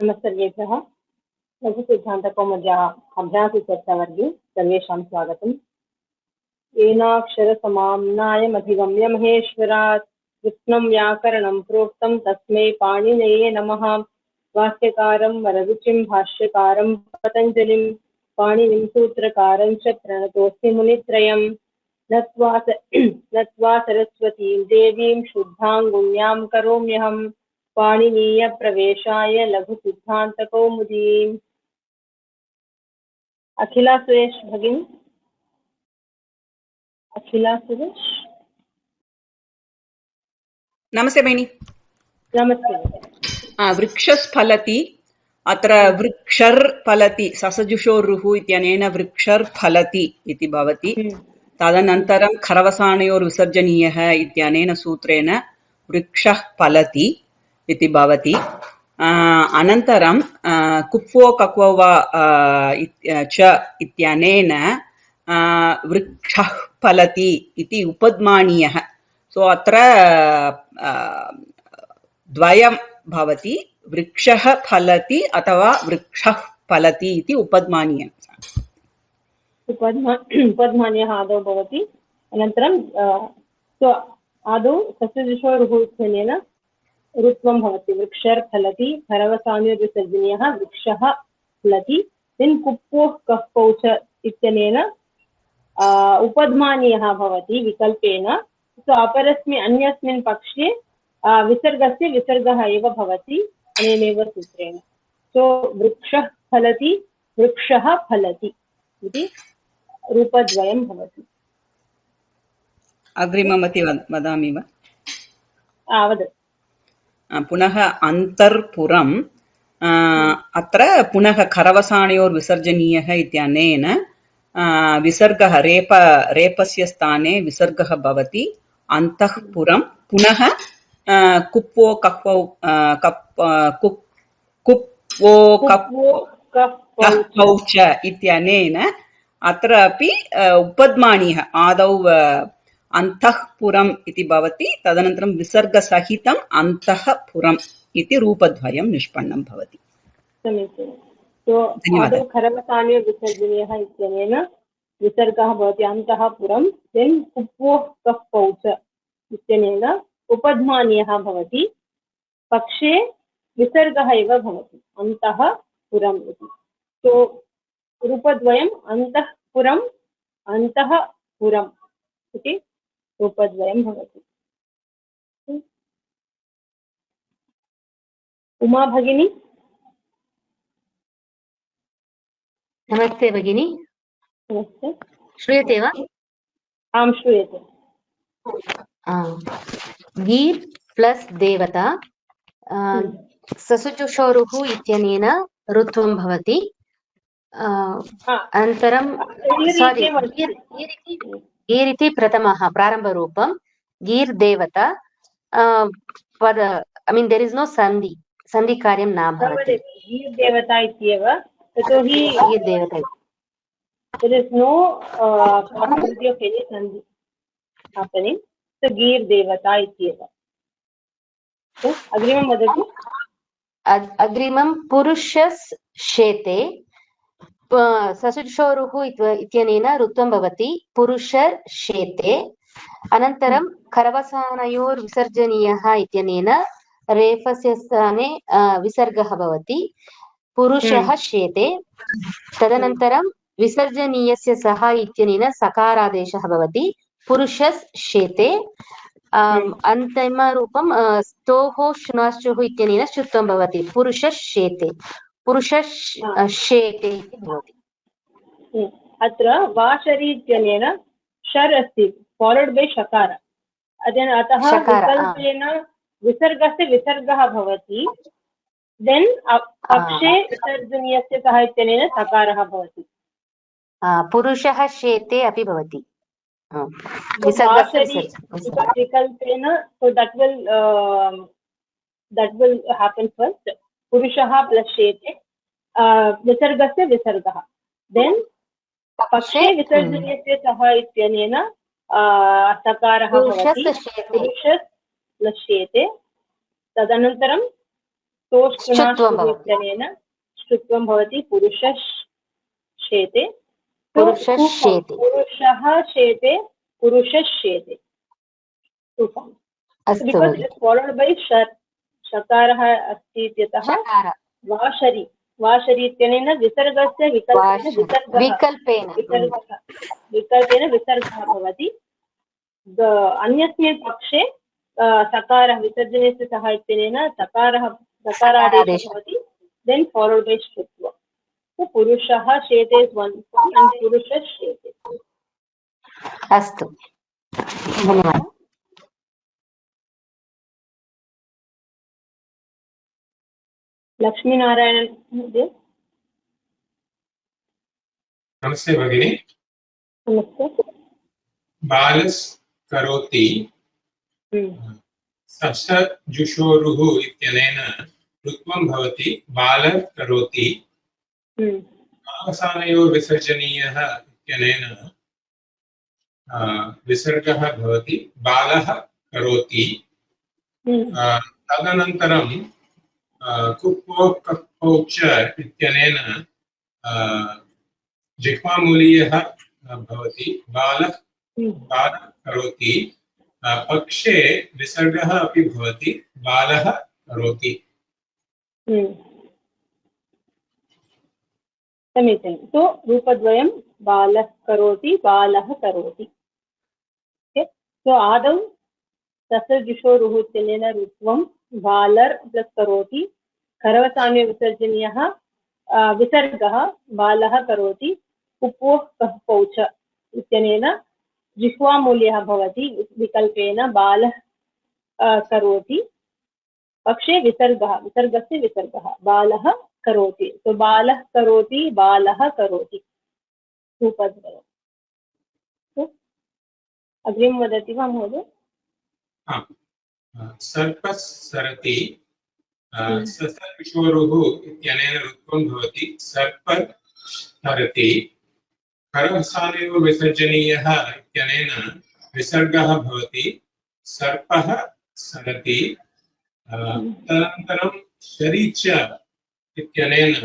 नमस्सर्वेभ्यः। लघुसिद्धान्तकौमुद्याः अभ्यासचर्चावर्गे सर्वेषां स्वागतम्। येनाक्षरसमाम्नायमधिगम्य महेश्वरात् कृत्स्नं व्याकरणं प्रोक्तं तस्मै पाणिनये नमः। वाक्यकारं वररुचिं भाष्यकारं पतञ्जलिं पाणिनिं सूत्रकारं च प्रणतोऽस्मि मुनित्रयम्। नत्वा सरस्वतीं देवीं शुद्धां गुण्यां करोम्यहम् पाणिनीय प्रवेशाय लघुसिद्धान्तकौमुदीम्। अखिला सुरेश भगिनी, अखिला सुरेश। नमस्ते भगिनी। नमस्ते। वृक्षस्फलति, अत्र वृक्षर् फलति, ससजुषोरुः इत्यनेन वृक्षर् फलति इति भवति। तदनन्तरं खरवसानयोर्विसर्जनीयः इत्यनेन सूत्रेण वृक्षः फलति इति भवति। अनन्तरं कुप्वो कक्वो वा च इत्यनेन वृक्षः फलति इति उपद्मानीयः। सो अत्र द्वयं भवति, वृक्षः फलति अथवा वृक्षः फलति इति उपद्मानीयः। उपद्मानीयः आदौ भवति। अनन्तरं आदौ सस्यजुषोरुः इत्यनेन रुत्वं भवति, वृक्षर् फलति, खरवसानयोर्विसर्जनीयः वृक्षः फलति। देन् कुप्वोः कप्पौ च इत्यनेन उपद्मानीयः भवति विकल्पेन। सो अपरस्मिन् अन्यस्मिन् पक्षे विसर्गस्य विसर्गः एव भवति अनेनैव सूत्रेण। सो वृक्षः फलति, वृक्षः फलति इति रूपद्वयं भवति। अग्रिममति वदामि वा? वदतु। पुनः अन्तर्पुरम्, अत्र पुनः खरवसानयोर्विसर्जनीयः इत्यनेन विसर्गः रेपस्य स्थाने विसर्गः भवति। अन्तःपुरं पुनः कुप्वो कप्वौ कप्वौ च इत्यनेन अत्र अपि उपद्मानीयः आदौ अन्तःपुरम् इति भवति, तदनन्तरं विसर्गसहितम् अन्तःपुरम् इति रूपद्वयं निष्पन्नं भवति। समीचीनं। खरवसानयोर्विसर्जनीयः इत्यनेन विसर्गः भवति अन्तःपुरं। देन् कुप्वोः कप्पौ च इत्यनेन उपध्मानीयः भवति, पक्षे विसर्गः एव भवति अन्तःपुरम् इति। सो रूपद्वयम् अन्तःपुरम् अन्तःपुरम् इति रूपद्वयं भवति। उमा भगिनी। नमस्ते भगिनी। नमस्ते। श्रूयते वा? आं श्रूयते। गीर् प्लस् देवता ससुजुषोरुः इत्यनेन ऋत्वं भवति। अनन्तरं गीर् इति प्रथमः प्रारम्भरूपं, गीर् देवता पद ऐ मीन् देर् इस् नो सन्धिकार्यं न भवति। गीर् देवता इत्येव, यतोहि गीर् देवता there is no possibility of any sandhi happening. So Gir देवता इत्येव। अग्रिमं वदतु। अग्रिमं पुरुषस् शेते, ससुजुषोरुः इत्यनेन ऋत्वं भवति, पुरुषर् शेते। अनन्तरं खरवसानयोर्विसर्जनीयः इत्यनेन रेफस्य स्थाने विसर्गः भवति, पुरुषः शेते। तदनन्तरं विसर्जनीयस्य सः इत्यनेन सकारादेशः भवति, पुरुषस् शेते। अन्तिमरूपं स्तोः श्नाश्चुः इत्यनेन श्रुत्वं भवति, पुरुषस् शेते, पुरुषस् शेते इति भवति। अत्र वाशरी इत्यनेन शर् अस्ति फालोड् बै शकार, अतः विकल्पेन विसर्गस्य विसर्गः भवति। देन् पक्षे विसर्जनीयस्य सः इत्यनेन सकारः भवति, पुरुषः शेते अपि भवति विकल्पेन। सो that will happen first. पुरुषः प्लस् शेते, विसर्गस्य विसर्गः। देन् पक्षे विसर्जनीयस्य सः इत्यनेन सकारः भवति, पुरुषः प्लस् शेते। तदनन्तरं श्चुत्वं भवति। इत्यनेन श्चुत्वं भवति पुरुषश्चेते पुरुषश्चेते। पुरुषः शेते पुरुषश्चेते टु फॉर्म अस्तु बिकॉज भगिनि। इट्स फॉलोड बाय शर शकारः अस्ति इत्यतः शकार वाशरी वाशरी इत्यनेन विसर्गस्य विकल्पेन विकल्पेन विसर्गः भवति अन्यस्मिन् पक्षे सकारः विसर्जनस्य सह इत्यनेन सकारादेशः भवति देन फॉलोड बाय श्रुत्व so पुरुषः शेते इज वन फॉर्म एंड पुरुषः शेते अस्तु धन्यवादः। लक्ष्मीनारायण महोदय। नमस्ते भगिनी। नमस्ते। बालस् करोति सप्तजुषोरुः इत्यनेन ऋत्वं भवति बालः करोति अवसानयोर् विसर्जनीयः इत्यनेन विसर्गः भवति बालः करोति तदनन्तरं कुप्पो कप्पौ च इत्यनेन जिह्वामूलीयः भवति बालः करोति पक्षे विसर्गः अपि भवति बालः करोति। समीचीनं तो रूपद्वयं बालः करोति बालः करोति तो आदौ ससजुषोरुः इत्यनेन ऋत्वं बालर् प्लस् करोति खरवसाम्ये विसर्जनीयः विसर्गः बालः करोति कुप्वोः कप्पौ च इत्यनेन जिह्वामूल्यः भवति विकल्पेन बालः करोति पक्षे विसर्गस्य विसर्गः बालः करोति तो बालः करोति बालः करोति रूपद्वयम् अग्रिमं वदति वा महोदय। सर्पः सरति ससर्पिषोरुः इत्यनेन ऋत्वं भवति सर्पः सरति खरवसानयोः विसर्जनीयः इत्यनेन विसर्गः भवति सर्पः सरति तदनन्तरं शरी च इत्यनेन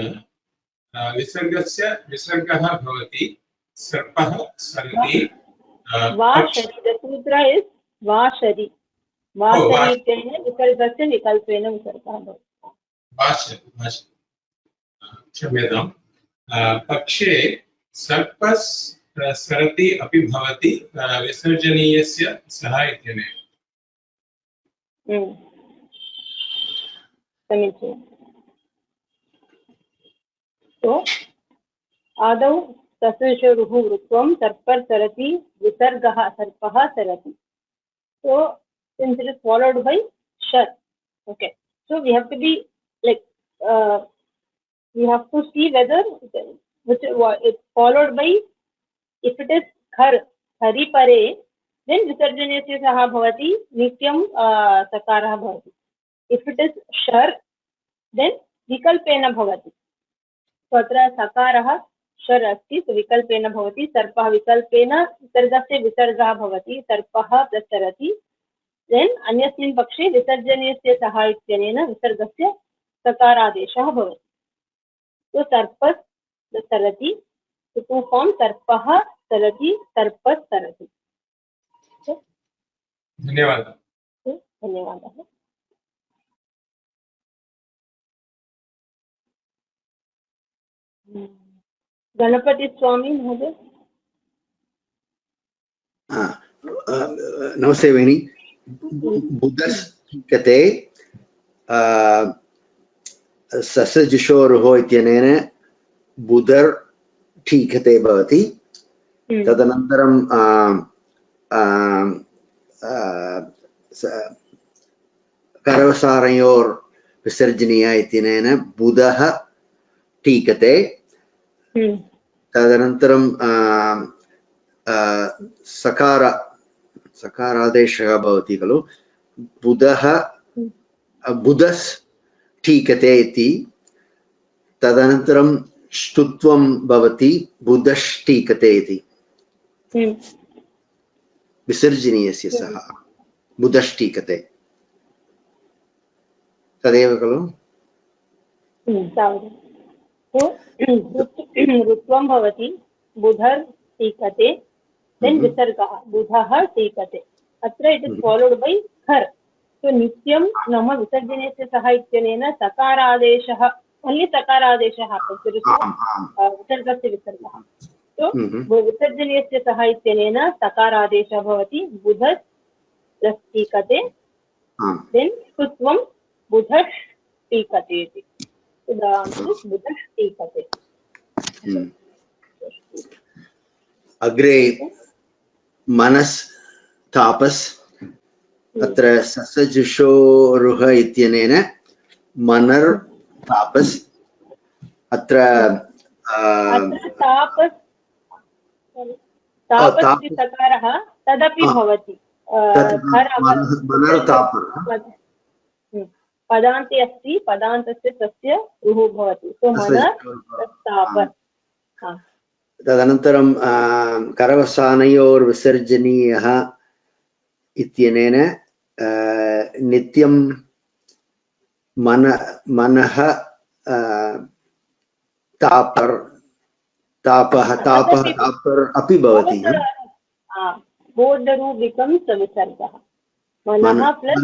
विसर्गस्य विसर्गः भवति सर्पः सरति सूत्र इस् वाशरी वाशरी इत्यनेन विसर्गस्य विकल्पेन विसर्गः भवति क्षम्यतां पक्षे सर्पः सरति अपि भवति विसर्जनीयस्य सह इत्यनेन। समीचीनं तो आदौ ससजुषोरुः ऋत्वं सर्पर् सरति विसर्गः सर्पः सरति so since it is followed by shar okay so we have to be like we have to see whether which it's followed by if it is khari pare then visarjanasya saha bhavati nityam sakarah bhavati if it is shar then vikalpena bhavati so atra sakarah sir अस्ति तो विकल्पेन भवति सर्पः विकल्पेन विसर्गस्य विसर्गः भवति सर्पः plus सरति than अन्यस्मिन् पक्षे विसर्जनीयस्य सह इत्यनेन विसर्गस्य सकारादेशः भवति तो सर्पः सरति टु फॉर्म सर्पः सरति सर्पः सरति। धन्यवादः। धन्यवादः। गणपति स्वामी महोदय। नमस्ते भगिनी। बुधस्थिते ससजुषोरुः इत्यनेन बुधर् ठीकते भवति तदनन्तरं करवसारयोर् विसर्जनीय इत्यनेन बुधः ठीकते तदनन्तरं सकारादेशः भवति खलु बुधः बुधस् ठीकते इति तदनन्तरं ष्टुत्वं भवति बुधष्टीकते इति विसर्जनीयस्य सह बुधष्टीकते तदेव खलु। तावदेव ऋत्वं भवति बुधर् टीकते देन् विसर्गः बुधः टीकते अत्र इट् इस् फालोड् बै खर् सो नित्यं नाम विसर्जनस्य सह इत्यनेन सकारादेशः ओन्लि सकारादेशः विसर्गस्य विसर्गः सो विसर्जनस्य सह इत्यनेन सकारादेशः भवति बुधस् प्लस् टीकते देन् स्तुत्वं बुधः टीकते इति बुधः टीकते अग्रे मनस् तापस् अत्र ससजुषोरुह इत्यनेन मनर् तापस् अत्र तापस् तापस् इति सकारः तदपि भवति मनर् तापः पदान्ते अस्ति पदान्तस्य तस्य रुः भवति सो मनर् तापस् तदनन्तरं करवसानयोर्विसर्जनीयः इत्यनेन नित्यं मनः तापर् तापः अपि भवति both the root becomes a visargah मनः प्लस्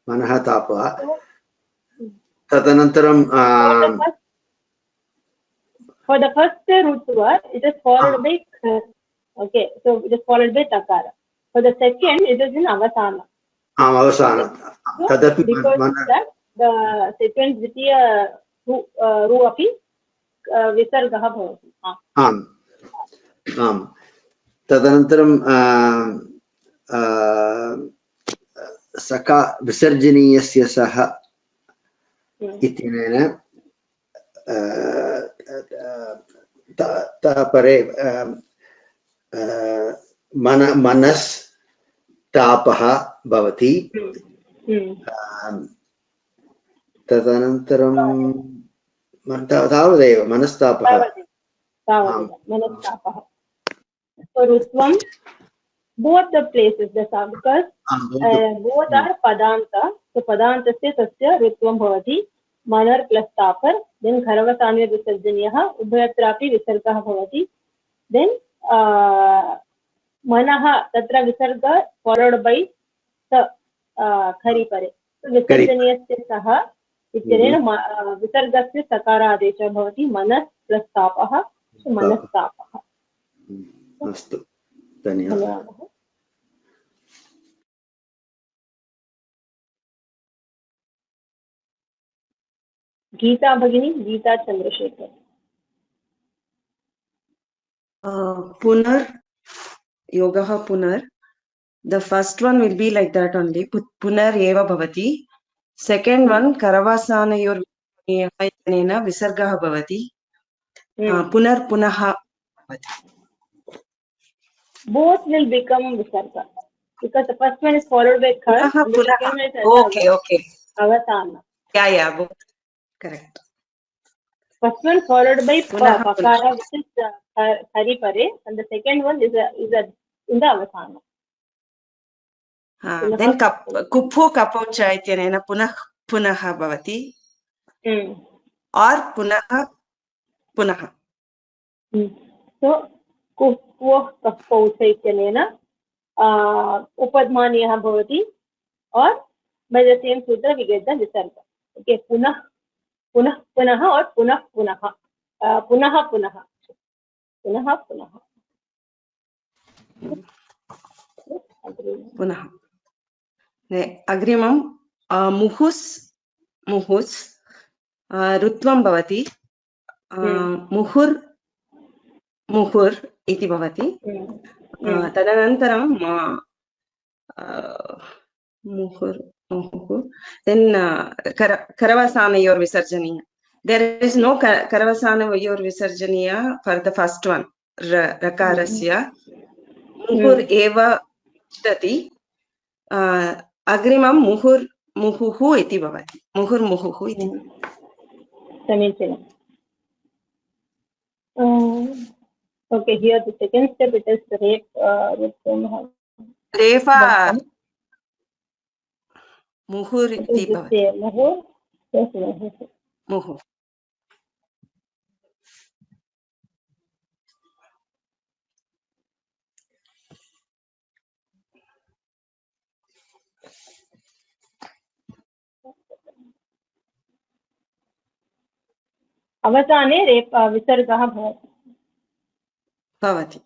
मनः तापः तदनन्तरं for the first rutva it is followed by okay so it is followed by takara for the second it is in avasana avasana tadapi that the second dvitiya ru api visargah bhavati आम् आम् तदनन्तरं सका विसर्जनीयस्य सह इत्यनेन तापरे मनस् तापः भवति तदनन्तरं तावदेव मनस्तापः मनस्तापः so rutvam both the places the because both are padanta so padantasya tasya rutvam bhavati manar plus tapar then kharavasanya visarjaniyah ubhayatrapi visargah bhavati then manah tatra visarga followed by sa khari pare so visarjaniyasya saha इत्यनेन विसर्गस्य सकारादेशः भवति मनस् plus तापः मनस्तापः अस्तु धन्यवादः गीता भगिनी गीता Chandrashekhar punar yogah punar the first one will be like that only punar eva bhavati second one karavasanayor ityena visargah bhavati punar punah bhavati both will become visarga because the first one is followed by khar okay avasana yeah both correct first one followed by pakara which is hari pare and the second one is in the avasana then kuphu kapaucha ityena punah bhavati or punah so kuphu kapaucha ityena upadmaniyah bhavati or by the same sutra we get the visarga okay punah or punah agrimam muhus rutvam bhavati muhur iti bhavati tadanantaram muhur then karavasanayor visarjaniya there is no karavasanayor visarjaniya for the first one rakarasya muhur eva tati agrimam muhuhu iti bhavati muhuhu iti samichinam okay here the second step it is refa muhur iti bhavati muhur yes मुहुः अवसाने विसर्गः भवति। भवति।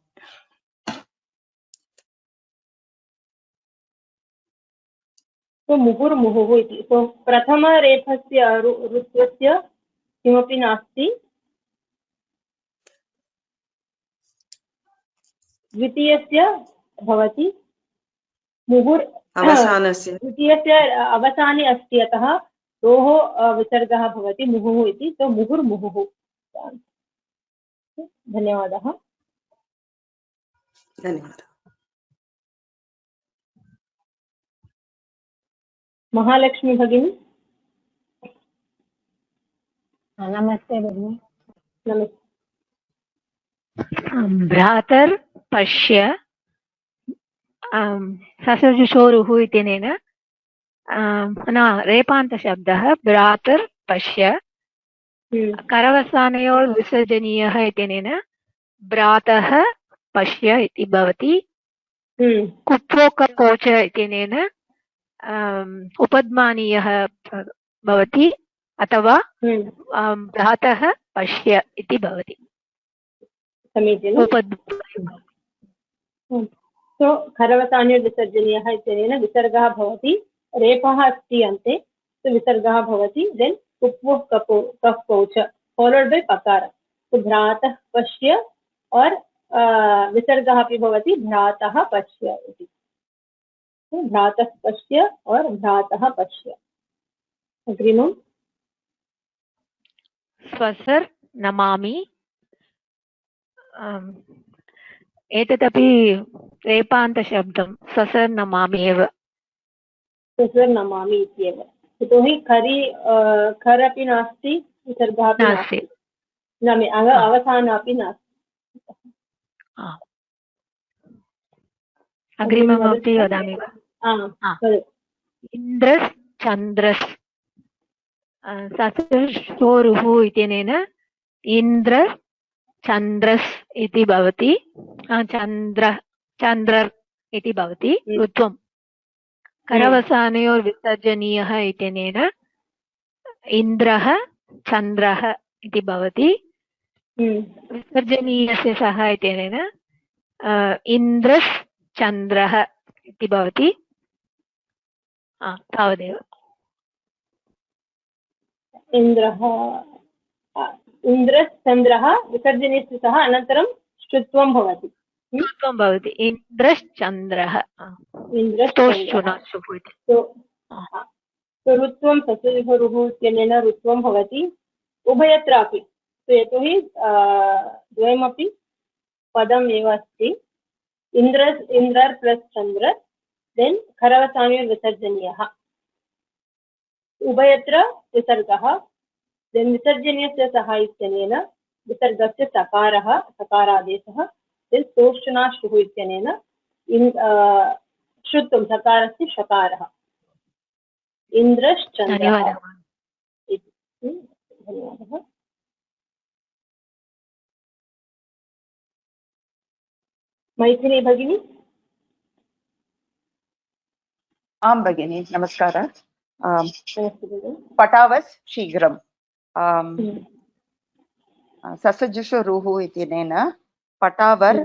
तो मुहुर्मुहुः इति। तो प्रथमरेफस्य ऋत्वस्य किमपि नास्ति, द्वितीयस्य भवति। मुहुर् अवसानस्य द्वितीयस्य अवसाने अस्ति, अतः तयोः विसर्गः भवति मुहुः इति। तो मुहुर्मुहुः। धन्यवादः। धन्यवादः। महालक्ष्मी भगिनी। नमस्ते भगिनि। नमस्ते। भ्रातर् पश्य ससजुषोरुः इत्यनेन रेपान्तशब्दः भ्रातर् पश्य करवसानयोर् विसर्जनीयः इत्यनेन भ्रातः पश्य इति भवति। कुप्वोकपोच इत्यनेन उपद्मानीयः भवति अथवा भ्रातः पश्य इति भवति। समीचीनम्। तो खरवसाने विसर्जनीयः इत्यनेन विसर्गः भवति। रेफः अस्ति अन्ते, तो विसर्गः भवति। देन् कुप्वः कफ् पौच फॉलोड बाय पकार। तो भ्रातः पश्य और विसर्गः अपि भवति भ्रातः पश्य इति। तो भ्रातः पश्य और भ्रातः पश्य। अग्रिमम् स्वसर् नमामि। एतदपि रेपान्तशब्दं स्वसर् नमामि एव। स्वसर् नमामि इत्येव। यतोहि खरि खर् अपि नास्ति, विसर्गः अपि नास्ति, अवसानः अपि नास्ति। अग्रिममपि वदामि वा? इन्द्रस् चन्द्रस् ससुषोरुः इत्यनेन इन्द्र चन्द्रस् इति भवति। चन्द्रर् इति भवति ऋत्वम्। करवसानयोर् विसर्जनीयः इत्यनेन इन्द्रः चन्द्रः इति भवति। विसर्जनीयस्य सः इत्यनेन इन्द्रस् चन्द्रः इति भवति। तावदेव। इन्द्रश्चन्द्रः विसर्जनीयस्य सः अनन्तरं श्चुत्वं भवति। श्चुत्वं भवति इन्द्रश्चन्द्रः। तो ऋत्वं ससुरुः इत्यनेन ऋत्वं भवति उभयत्रापि। तो यतोहि द्वयमपि पदम् एव अस्ति। इन्द्रर् प्लस् चन्द्र, देन् खरवसाने विसर्जनीयः, उभयत्र विसर्गः। देन् विसर्जनीयस्य सः इत्यनेन विसर्गस्य सकारः, सकारादेशः। देन् सोष्ठुनाश्रुः इत्यनेन श्रुत्वं सकारस्य षकारः। इन्द्रश्चन्द्रः। धन्यवादः। मैथिली भगिनी। आं भगिनी, नमस्कारः। पटावस् शीघ्रं ससजुषुरुः इत्यनेन पटावर्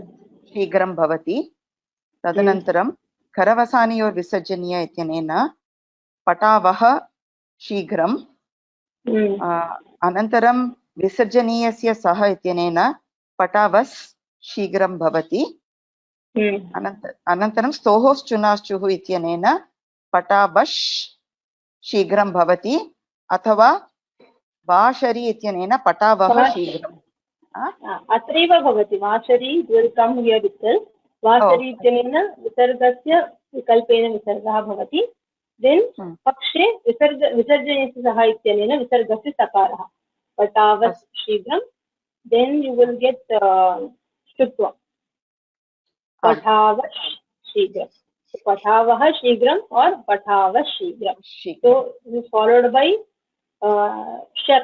शीघ्रं भवति। तदनन्तरं करवसानयोर् विसर्जनीय इत्यनेन पटावः शीघ्रम्। अनन्तरं विसर्जनीयस्य सः इत्यनेन पटावस् शीघ्रं भवति। अनन्तरं स्तोहोश्चुनाश्चुः इत्यनेन पटाबश् शीघ्रं भवति, अथवा वाशरी इत्यनेन पटावः शीघ्रम्। अत्रैव भवति वाशरी। वाशरी इत्यनेन विसर्गस्य विकल्पेन विसर्गः भवति। देन् पक्षे विसर्जनीयस्य सः इत्यनेन विसर्गस्य सकारः पटावस् शीघ्रं। देन् यू विल गेट श्रुत्वं पठावः शीघ्रं। पठावः शीघ्रम और पठावः शीघ्रम। तो फॉलोड बाय शर्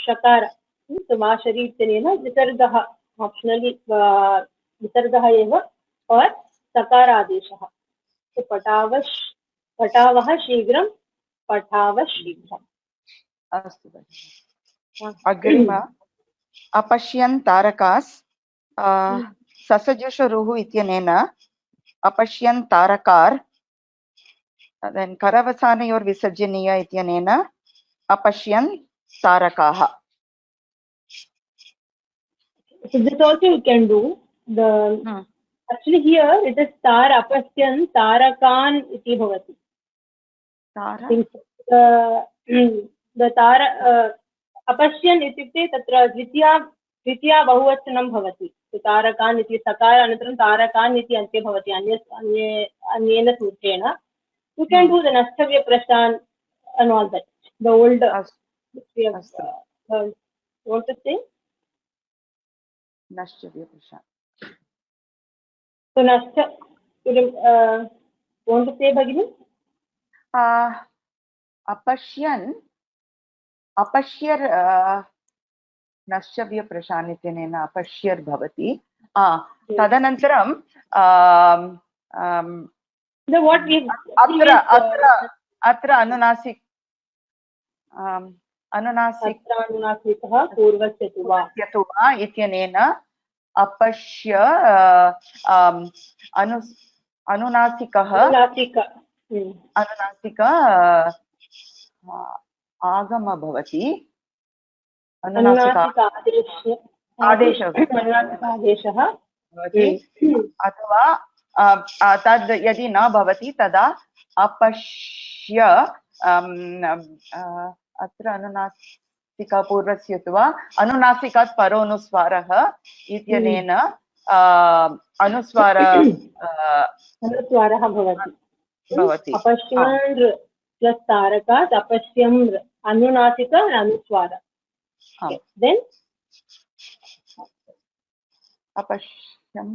शकार समाशरी इत्यनेन विसर्गः ऑप्शनली विसर्गः एव और सकारादेशः। तो पटावः शीघ्रं पठावः शीघ्रम्। अस्तु भगिनि। अग्रिम अपश्यन् तारकास् ससजुषरुः इत्यनेन अपश्यन् तारकार् then करवसानयोर्विसर्जनीय इत्यनेन अपश्यन् तारकाः। So this also you can do. The actually here it is tar apasyan tarakan iti bhavati. The tar अपश्यन् इत्युक्ते तत्र द्वितीया बहुवचनं भवति। तारकान् इति सकार अनन्तरं तारकान् इति अन्ते भवति अन्येन सूत्रेण। You can do the Nastavya Prashan and all that. The old we have what to say? Nastavya Prashan. So want to say Bhagini? अपश्यर् नश्चव्य प्रशानित्यनेन अपश्यर् भवति। तदनन्तरं अत्र अनुनासिकः पूर्वस्यतु वा इत्यनेन अपश्य अनुनासिकः आगम भवति। आदेशः अथवा तद् यदि न भवति तदा अपश्य अत्र अनुनासिका पूर्वस्यतु वा अनुनासिकात् परोनुस्वारः इत्यनेन अनुस्वारः भवति। अपश्यन् प्लस् तारकात् अपश्यम् अनुनासिक अनुस्वार। Then अपश्यम्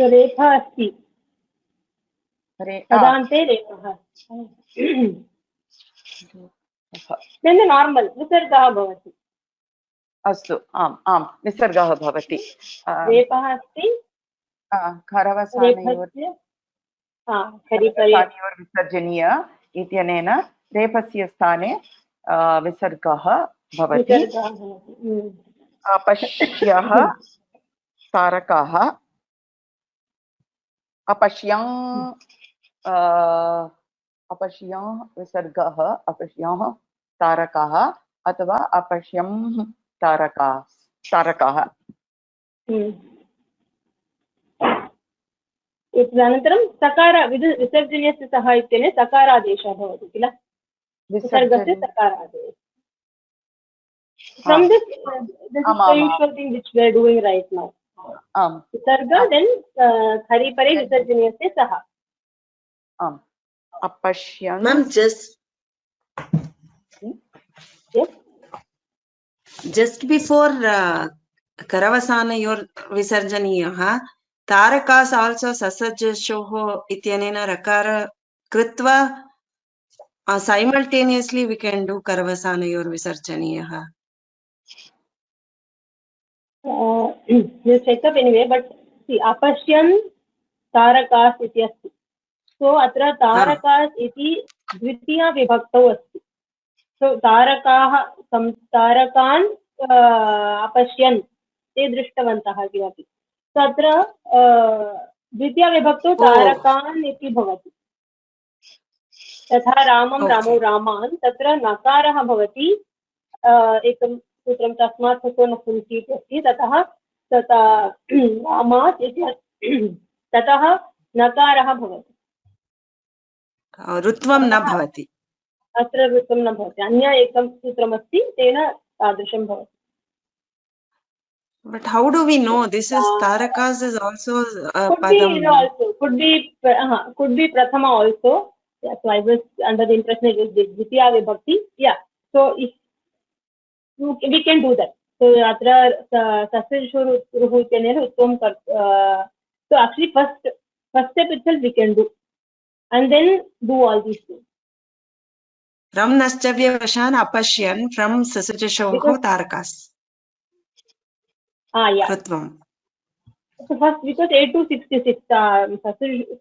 रेफा अस्ति पदान्ते रेफः। Then the normal विसर्गः भवति। अस्तु आम् आम् विसर्गः भवति। रेफः अस्ति खरवसानयोर्विसर्जनीय इत्यनेन रेफस्य स्थाने विसर्गः भवति। अपश्यः तारकाः अपश्यं विसर्गः अपश्यः तारकाः अथवा अपश्यं तारकाः। अनन्तरं सकार विसर्जनीयस्य सः इत्यनेन सकारादेशः भवति किल। विसर्गस्य सकारादेशः। From this is the usual thing which we are doing right now. Visarga then Haripare Visarjaniyasya saha. Apashyan. Ma'am, just before Karavasanayor Visarjaniyah, Tarakas also Sasajashoho Ityanena Rakara Kritva simultaneously we can do Karavasanayor Visarjaniyah. You check up anyway, but see, apashyan tarakas iti asti. So atra tarakas iti dvitiya vibhaktau asti. So tarakan apashyan te drishtavantah kimapi. So atra dvitiya vibhaktau tarakan iti bhavati. तथा रामं रामो रामान् तत्र नकारः भवति एकं सूत्रं तस्मात् सको न पुंसि इति अस्ति। ततः रामात् इति ततः नकारः भवति। ऋत्वं न भवति। अत्र ऋत्वं न भवति। अन्य एकं सूत्रमस्ति तेन तादृशं भवति। But how do we know this is Tarakas is also could be Prathama also. Yeah, so I was under the impression it was Dvitiya Vibhakti. Yeah. So if we can do that. So atra Sasajashoruhu ityanena uttam so actually first step itself we can do and then do all these things. From Naschavya Apashyan from Sasajashoho Tarakas. Yeah. Rutvam. So first, because 8266,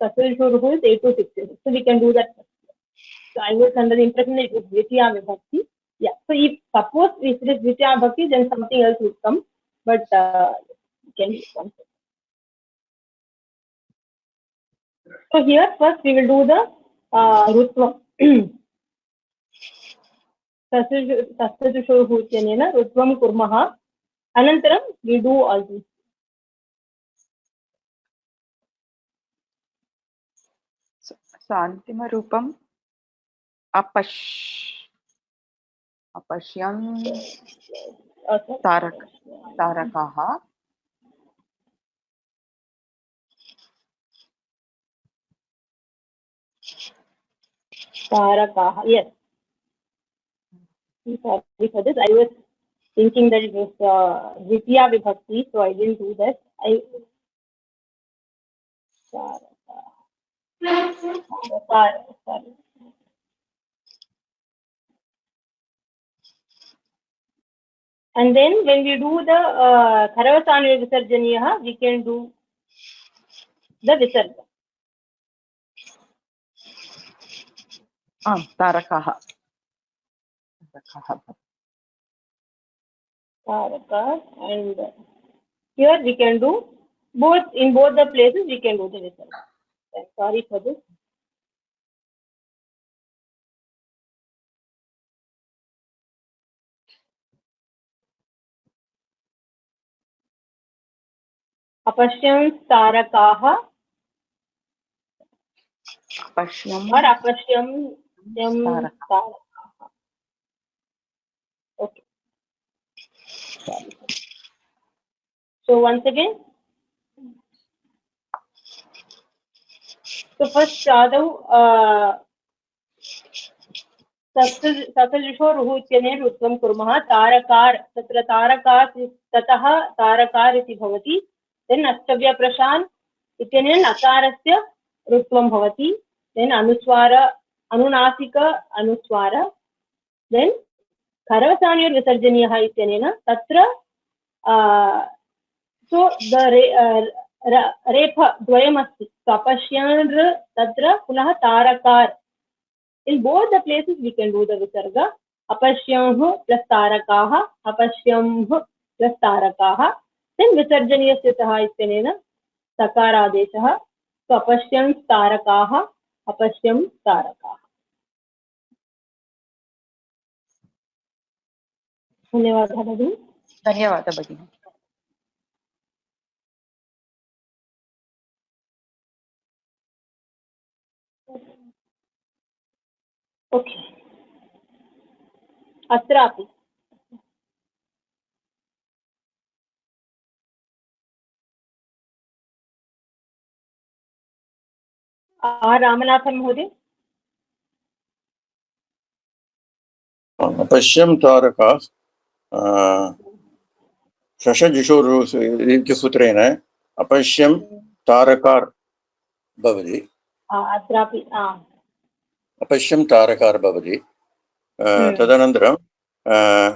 Sasajashoruhu is 8266. So we can do that. So I was under the impression that it was Dvitiya Vibhakti. Yeah. So if suppose if it is Dvitiya Vibhakti, then something else would come. But can be one. So here first we will do the Rutvam. Sasajashoruhu ityanena Rutvam kurmaha. Anantaram we do all this. So antimarupam अपश्यन् तारकाः Tarakaha. Yes. Sorry for this. I was thinking that it was Dvitiya Vibhakti, so I didn't do that. Sorry. And then when we do the Karavasanya Visarjaniyaha, we can do the Visarga. तारकाः Taraka, and here we can do both, in both the places we can do the Visarga. Sorry for this. Apashyam Tarakaha or Apashyam Tarakaha. Okay. So once again, so first Chadav ससजुषोरुः इत्यनेन रुत्वं कुर्मः तारकार तत्र तारकात् ततः तारकार इति भवति than अष्टव्यप्रशान् इत्यनेन नकारस्य रुत्वं भवति than अनुस्वार अनुनासिक अनुस्वार देन् खरवसान्योर् विसर्जनीयः इत्यनेन तत्र सो द रेफ द्वयमस्ति अपश्यन् तत्र पुनः Tarkar. In both the places we can do the visarga. Apashyamhu plus tarakaha, apashyamhu plus tarakaha. Then visarjaniyasya taha ityanena sakaradeshaha. So apashyam tarakaha, apashyam tarakaha. धन्यवादः भगिनी. धन्यवादः भगिनी. ओके. अत्रापि रामनाथन महोदय. अपश्यं तारका शशजिषोरुसूत्रेण अपश्यं तारकार् भवति. अत्रापि अपश्यं तारकार् भवति. तदनन्तरं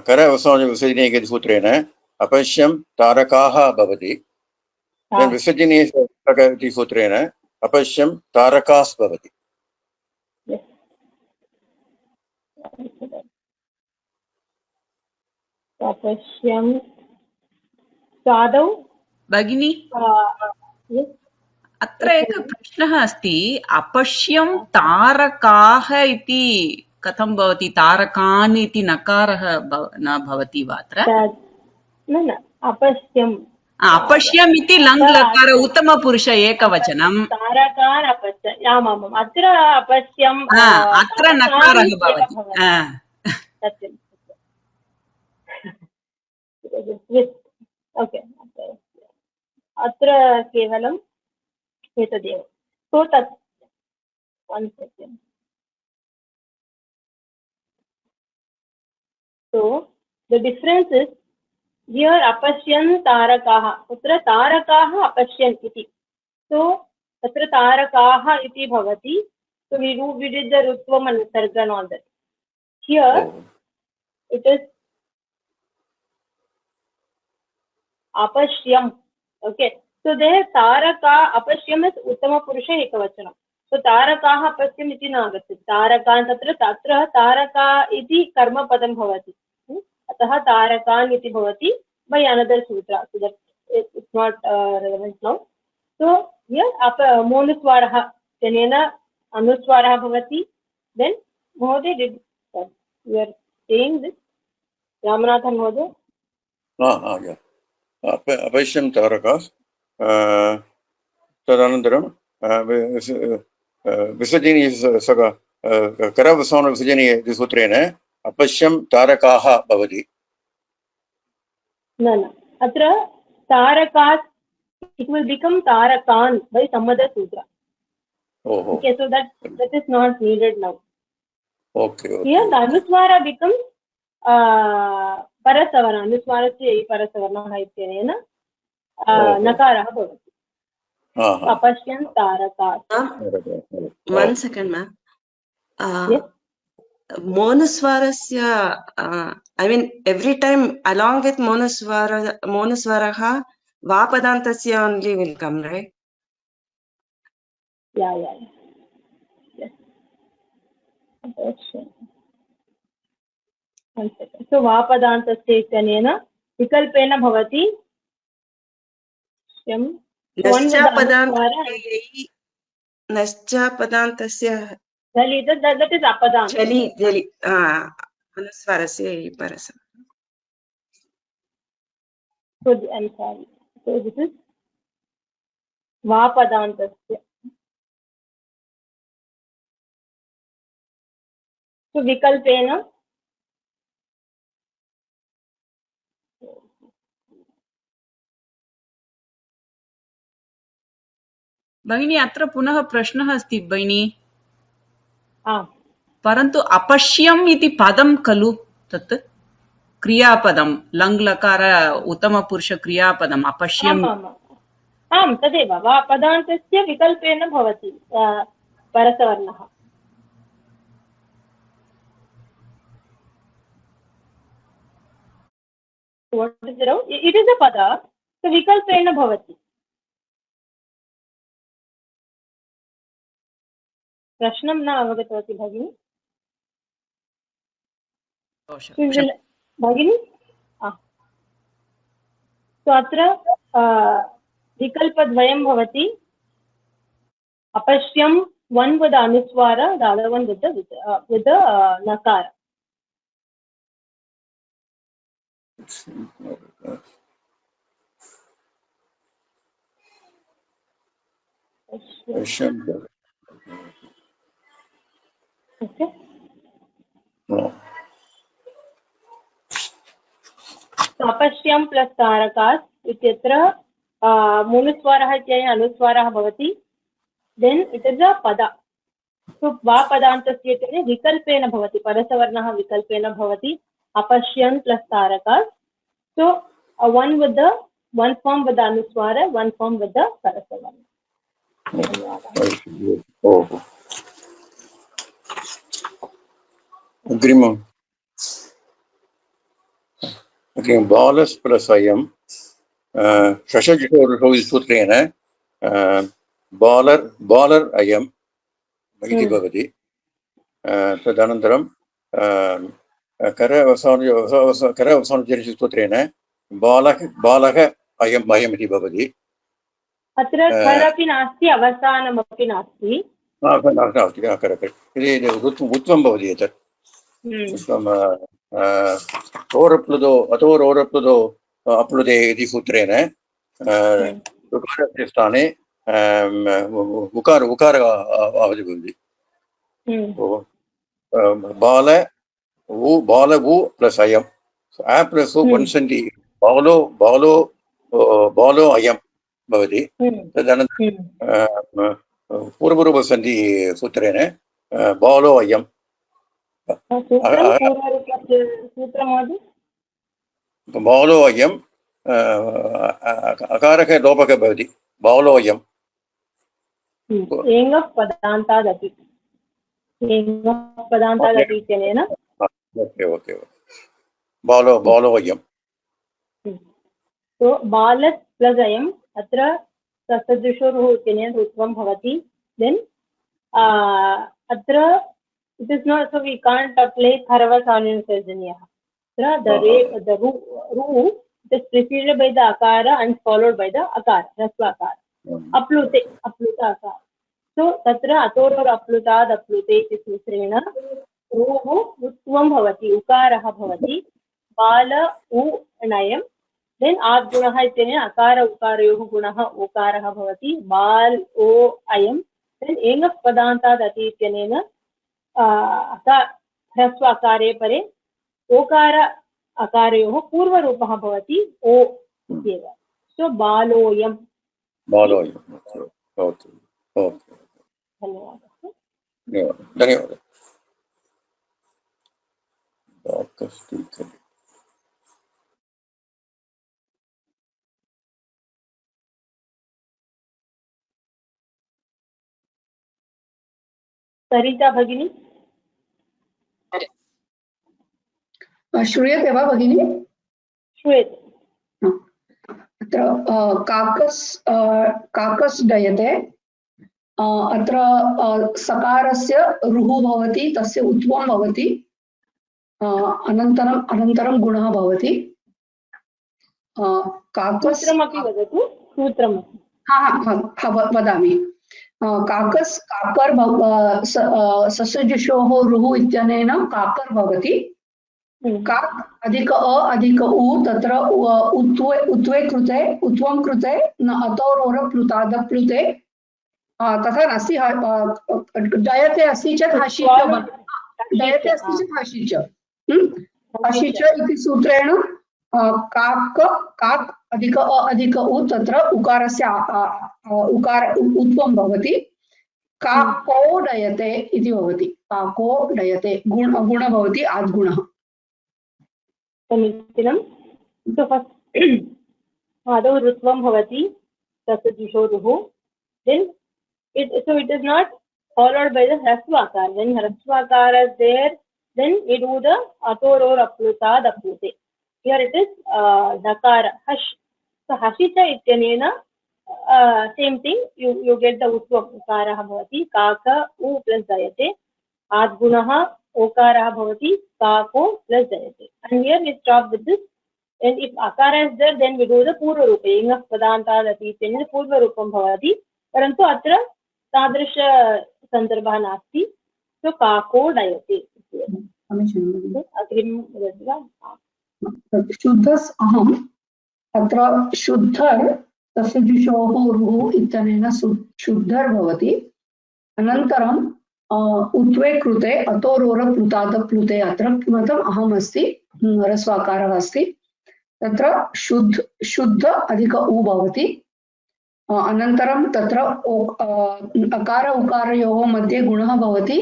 करवसानविसर्जनीयसूत्रेण अपश्यं तारकाः भवति. विसर्जनीयसूत्रेण अपश्यं तारकास् भवति. अपश्यं साधौ भगिनी अत्र एकः प्रश्नः अस्ति. अपश्यं तारकाः इति कथं भवति? तारकान् इति नकारः न भवति वा अत्र? न अपश्यम्. अपश्यम् इति लङ् लकार उत्तमपुरुष एकवचनं. तारकान् अपश्य. आमामाम्. अत्र अपश्यम् अत्र नकारः भवति. सत्यम्. ओके. अत्र केवलम् एतदेव. सो तत् 1 second. So the difference is here apashyan tarakaha. Tatra tarakaha apashyan iti. So tatra tarakaha iti bhavati. So we did the rutvam and visarga and all that. Here oh it is apashyam. Okay, so there taraka apashyam is uttama purusha ekavachanam. So तारकाः अपश्यम् इति न आगच्छति. तारकान् तत्र तारका इति कर्मपदं भवति. अतः तारकान् इति भवति by another sutra. So that it's not relevant now. So here मोनुस्वारः जनेन अनुस्वारः भवति. Then महोदय did you are saying this? Ramanathan महोदय. अपश्यं तारकाः तदनन्तरं विसर्जनीय करवसानविसर्जनीय इति सूत्रेण अपश्यं तारकाः भवति. न अत्र तारकात् it will become tarakan by some other sutra. Okay, so that is not needed now. Okay. Here the anuswara becomes parasavarna. Anuswarasya parasavarnah इत्यनेन नकारः भवति. अपश्यन् तारकात्. 1 second, ma'am. Monuswarasya, I mean, every time along with monuswaraha, vapadantasya only will come, right? Yeah. Yes. One second. So vapadantasya इत्यनेन विकल्पेन भवति नश्चा पदान्तस्य झलि, that is apadant. झलि अनुस्वारस्य purse. So I'm sorry. So this is vapadantasya. So vikalpena भगिनी अत्र पुनः प्रश्नः अस्ति भगिनी. परन्तु अपश्यम् इति पदं खलु तत् क्रियापदं लङ्लकार उत्तमपुरुष क्रियापदम् अपश्यम्. आम् तदेव वा पदान्तस्य विकल्पेन भवति परसवर्णः. It is a pada, so vikalpena bhavati. प्रश्नं न अवगतवती भगिनी. भगिनी तो अत्र विकल्पद्वयं भवति. अपश्यं one with anuswara, the other one with the nakara. Okay. So apashyam plus tarakas इत्यत्र मोनुस्वारः इत्यनेन अनुस्वारः भवति. Then it is a pada. So va padantस्य इत्यनेन विकल्पेन भवति. परसवर्णः विकल्पेन भवति. अपश्यन् plus tarakas. So one form with the anuswara, one form with the parasavarna. Agreement. Okay, balas plus ayam. Shashajito is sutrena. Balar ayam. Iti bhavati. Tadanantaram. Karavasana jerish sutrena. Balaka ayam iti bhavati. अत्र खरपि नास्ति अवसानमपि नास्ति. उत्तमं भवति एतत्. ओरप्लुदो अतोरोरप्लुदो अप्लुदे इति सूत्रेण उकारस्य स्थाने उकार भवति. बालवु प्लस् अयम्. आ प्लस् वन् सन्ति. बालो अयम् भवति. तदनन्तरं पूर्वरूपसन्धि सूत्रेण बालो अयम्. बालो अयम् अकारः लोपः भवति. बालो अयम् पदान्तादपि इत्यनेन ओके ओके बालो अयम् सो बालस् प्लस् अयम् अत्र तत्सदृशो रुः इत्यनेन उत्वं भवति देन् अत्र it is not, so we can't place Harvas on Visarjaniyah. The ru is preceded by the akara and followed by the akara, rasva akara. Apluta akara. So tatra atoror aplutad aplute iti sutrena ruhu utvam bhavati, ukaraha bhavati, bala u anayam. Then ad gunaha ityane akara ukarayoh gunaha ukaraha bhavati, bal o ayam. Then engaf padantad ati ityanena ह्रस्व अकारे परे ओकार अकारयोः पूर्वरूपः भवति ओ इत्येव. सो बालोऽयं. धन्यवादः. सरिता भगिनी श्रूयते वा भगिनी? श्रूयते. अत्र काकस् डयते. अत्र सकारस्य रुः भवति, तस्य उत्वं भवति, अनन्तरं गुणः भवति. काकस् सूत्रमपि वदतु. सूत्रम् वदामि. काकस् काकर् ससजुषोः रुः इत्यनेन काकर् भवति. काक् अधिक अ अधिक उ तत्र उत्वे कृते उत्वं कृते अतोरोर प्लुताद प्लुते तथा नास्ति. डयते अस्ति चेत् हसि च, डयते अस्ति चेत् हसि च, हसि च इति सूत्रेण काक् काक् अधिक अ अधिक उ तत्र उकारस्य उकार उत्वं भवति. काको डयते इति भवति. काको डयते गुण भवति आद्गुणः. समीचीनं. सो फस्ट् आदौ ऋत्वं भवति तत्सदृशो रुः. Then it is not followed by the hrasva akara. When hrasva akara is there, then it do the atoror aplutad aplute. Here it is dakara hash. So hashita ityanena same thing, you get the utva ukaraha bhavati. Kaka u plus dayate, adgunaha okaraha bhavati, kako plus dayate. And here we stop with this. And if akara is there, then we do the purva rupa. Engaf padantad ati ityane purva rupam bhavati. परन्तु अत्र तादृश सन्दर्भः नास्ति. सो काको डयते. शुद्धस् अहम्. अत्र शुद्धर् तस्सजुषोः रुः इत्यनेन शुद्धर् भवति. अनन्तरं उत्वे कृते अतोरोर प्लुताद प्लुते. अत्र किमर्थम् अहम् अस्ति, ह्रस्वाकारः अस्ति. तत्र शुद्ध अधिक उ भवति. अनन्तरं तत्र अकार उकारयोः मध्ये गुणः भवति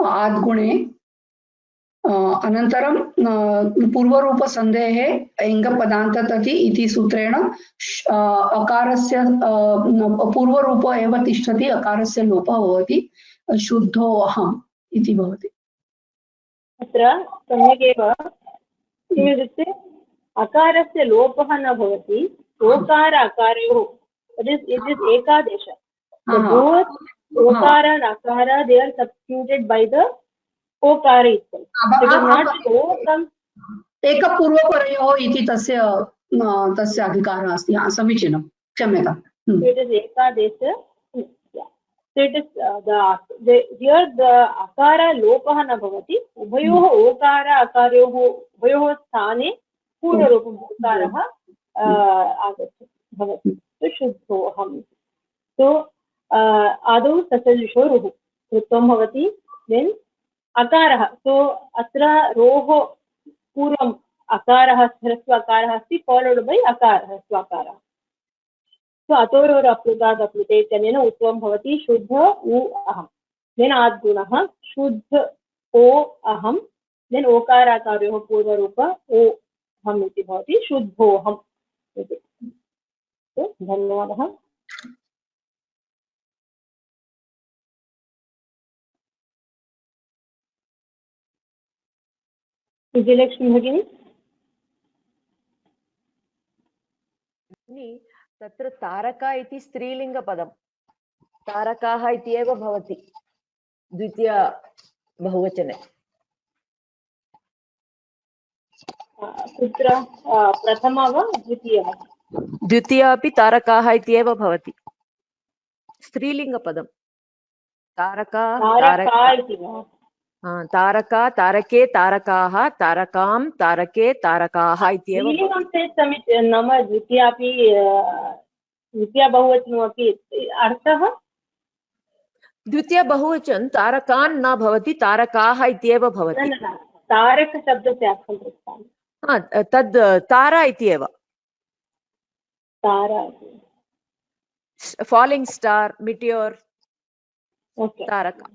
आद्गुणे. अनन्तरं पूर्वरूपसन्धेः एङ्गपदान्ततति इति सूत्रेण अकारस्य पूर्वरूप एव तिष्ठति, अकारस्य लोपः भवति. शुद्धोऽहम् इति भवति. अत्र सम्यगेव किमित्युक्ते अकारस्य लोपः न भवति. ओकार अकारयोः it is ekadesha. Both okara and akara, they are substituted by the okara itself. It is not okam. एकपूर्वपरयोः इति तस्य अधिकारः अस्ति. समीचीनं, क्षम्यताम्. It is ekadesha. Yeah. So it is here the akara lopah na bhavati. Ubhayoh okara akaryoh ubhayoh sthane पूर्णरूपम् ओकारः आगच्छति भवति. शुद्धोऽहम्. सो आदौ ससजुषो रुः ऋत्वं भवति. देन् अकारः. सो अत्र रोः पूर्वम् अकारः ह्रस्व अकारः अस्ति, फॉलोड बै अकारः ह्रस्व अकारः. सो अतोरोर अप्लुताद् अप्लुते इत्यनेन उत्वं भवति शुद्ध उ अहम्. देन् आद्गुणः शुद्ध ओ अहम्. देन् ओकाराकारयोः पूर्वरूप ओ अहम् इति भवति शुद्धोऽहम् इति. धन्यवादः. विजयलक्ष्मी भगिनी तत्र तारका इति स्त्रीलिङ्गपदं तारकाः इत्येव भवति द्वितीय बहुवचने कुत्र प्रथमा वा द्वितीयः द्वितीया अपि तारकाः इत्येव भवति स्त्रीलिङ्गपदं तारका तारका इति वा तारका तारके तारकाः तारकां तारके तारकाः इत्येव स्त्रीलिङ्गं चेत् समीचीनं नाम द्वितीयापि द्वितीया बहुवचनमपि अर्थः द्वितीय बहुवचन तारकान् न भवति तारकाः इत्येव भवति तारकशब्दस्य अर्थं पृच्छामि तद् तारा इत्येव तारा फालिङ्ग् स्टार् मिटियोर् तारका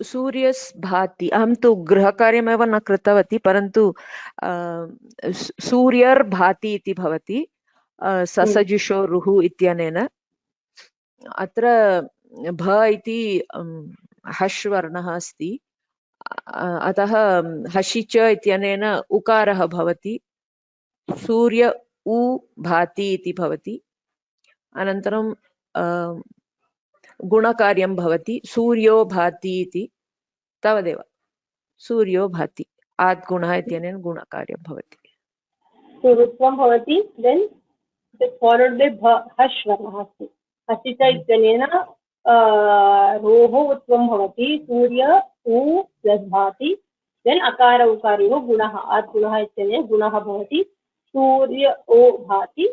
सूर्यस् भाति अहं तु गृहकार्यमेव न कृतवती परन्तु सूर्यर् भाति इति भवति ससजुषो रुः इत्यनेन अत्र भ इति हश् वर्णः अस्ति अतः हषि च इत्यनेन उकारः भवति सूर्य उ भाति इति भवति अनन्तरं गुणकार्यं भवति सूर्यो भाति इति तावदेव सूर्यो भाति आद् गुणः इत्यनेन गुणकार्यं भवति रुत्वं भवति देन् फालोड् बाय हश् वर्णः अस्ति हसि च इत्यनेन रोः उत्वं भवति सूर्य उ प्लस् भाति देन् अकार उकारयोः गुणः आद् गुणः इत्यनेन गुणः भवति सूर्य ओ भाति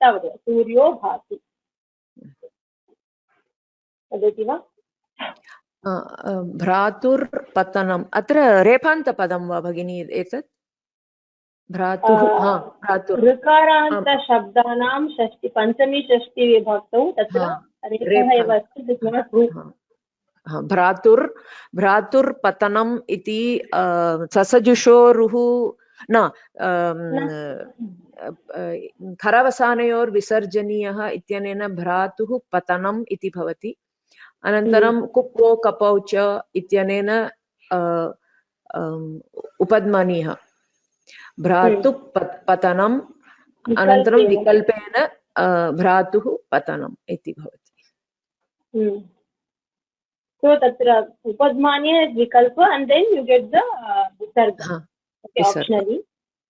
तावदेव सूर्यो भाति वदति वा भ्रातुर्पतनम् अत्र रेफान्तपदं वा भगिनी एतत् भ्रातुः भ्रातुः ऋकारान्तशब्दानां षष्टि पञ्चमी षष्टि विभक्तौ तत्र रेफः एव अस्ति भ्रातुर्पतनम् इति ससजुषोरुः न खरवसानयोर्विसर्जनीयः इत्यनेन भ्रातुः पतनम् इति भवति अनन्तरं कुप्वो कपौ च इत्यनेन उपध्मानीयः भ्रातुः पतनम् अनन्तरं विकल्पेन भ्रातुः पतनम् इति भवति so तत्र उपध्मानीय विकल्प and then you get the visarga optionally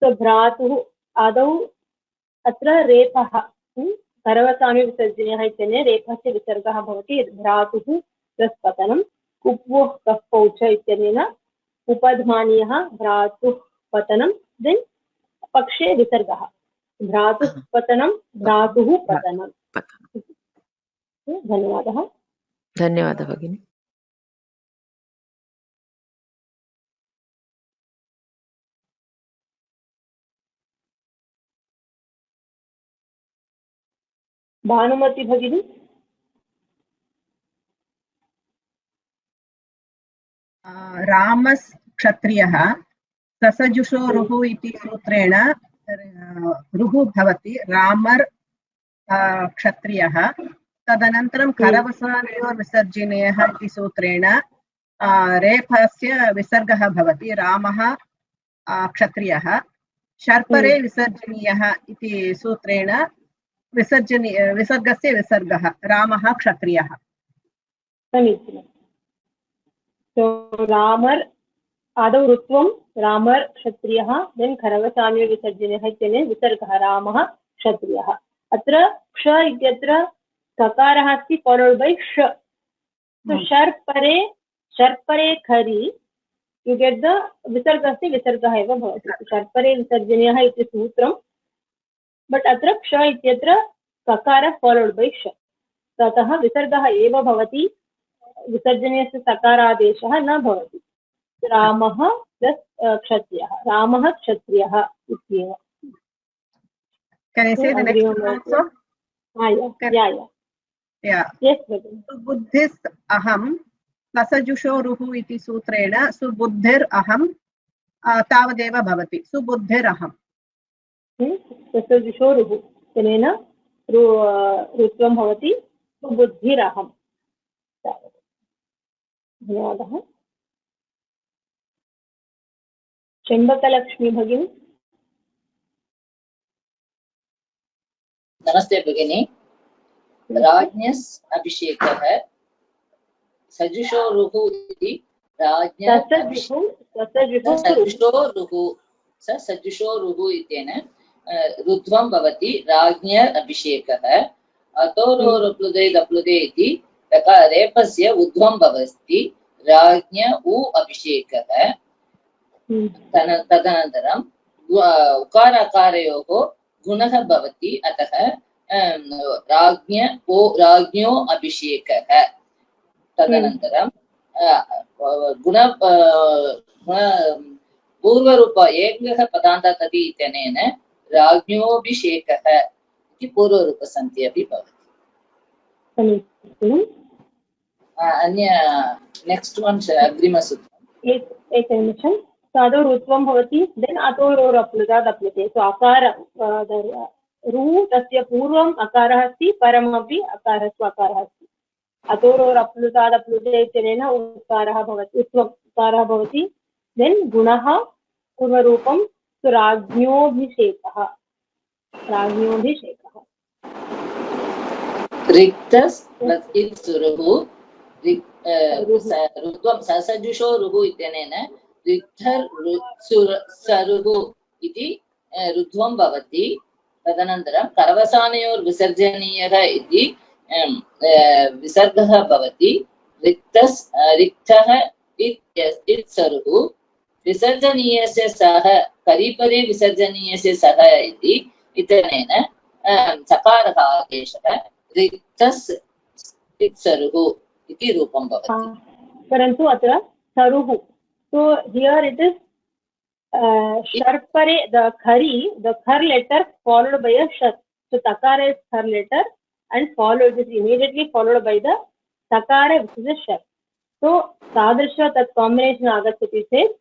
so भ्रातुः आदौ अत्र रेफः सर्वसाम्य विसर्जनीयः इत्यनेन रेफस्य विसर्गः भवति भ्रातुः प्लस् पतनं कुप्वोः कप्पौ च इत्यनेन उपध्मानीयः भ्रातुः पतनं देन् पक्षे विसर्गः भ्रातुः पतनं भ्रातुः पतनं धन्यवादः धन्यवादः भगिनी भानुमति भगिनी रामस् क्षत्रियः ससजुषो रुः इति सूत्रेण रुः भवति रामर् क्षत्रियः तदनन्तरं खरवसानयोर्विसर्जनीयः इति सूत्रेण रेफस्य विसर्गः भवति रामः क्षत्रियः शर्परे विसर्जनीयः इति सूत्रेण विसर्गस्य विसर्गः रामः क्षत्रियः समीचीनं so रामर् आदौ ऋत्वं रामर् क्षत्रियः देन् खरवसाम्यविसर्जनीयः इत्यनेन विसर्गः रामः क्षत्रियः अत्र क्ष इत्यत्र ककारः अस्ति फालोड् बै श शर्परे खरि यु गेट् द विसर्गस्य विसर्गः एव भवति शर्परे विसर्जनीयः इति सूत्रं बट अत्र क्ष इत्यत्र ककार फालोड् बै श ततः विसर्गः एव भवति विसर्जनीयस्य सकारादेशः न भवति रामः प्लस् क्षत्रियः रामः क्षत्रियः इत्येव Can I say the next one also? Yeah. Yes, सुबुद्धिस् अहं ससजुषो रुः इति सूत्रेण सुबुद्धिर् अहं तावदेव भवति सुबुद्धिर् अहं ससजुषो रुः तेन ऋत्वं भवति सुबुद्धिरहं धन्यवादः। चम्बकलक्ष्मी भगिनी। नमस्ते भगिनी। राज्ञस् अभिषेकः सजुषोरुः इति सजुषोरुः इत्येन रुद्ध्वं भवति राज्ञ अभिषेकः। अतोरोरुप्लुदे दप्लुदे इति रेपस्य उद्ध्वं भवति राज्ञ उ अभिषेकः। तदनन्तरं उकारकारयोः गुणः भवति, अतः राज्ञो अभिषेकः। तदनन्तरं गुण पूर्वरूप एकः पदान्तः तदि इत्यनेन राज्ञोऽभिषेकः इति पूर्वरूपसन्धि अपि भवति। अन्य नेक्स्ट् वन् अग्रिमसूत्रम्। एकनिमिषम्। आदौ ऋत्वं भवति, देन् अतोरोरप्लुतात् अप्लुते। सो अकार रू तस्य पूर्वम् अकारः अस्ति, परमपि अकारः स्वकारः अस्ति। अतोरोरप्लुतात् अप्लुते इत्यनेन उकारः भवति, उत्वम् उकारः भवति। देन् गुणः पूर्वरूपं राज्ञोऽभिषेकः। राज्ञोऽभिषेकः। रुद्ध्वं ससजुषोरुः इत्यनेन सरुः इति रुद्ध्वं भवति। तदनन्तरं करवसानयोर्विसर्जनीयः इति विसर्गः भवति। रिक्तः इत्सरुः विसर्जनीयस्य सः करीपरे विसर्जनीयस्य सः इति इत्यनेन सकारः आदेशः रिक्तस् इत्सरुः इति रूपं भवति। परन्तु अत्र सरुः, so here it is sharpare, the khar letter followed by a shar. So takara is khar letter and followed is immediately followed by the takara, which is a shar. So tadrisha tat combination agachati चेत्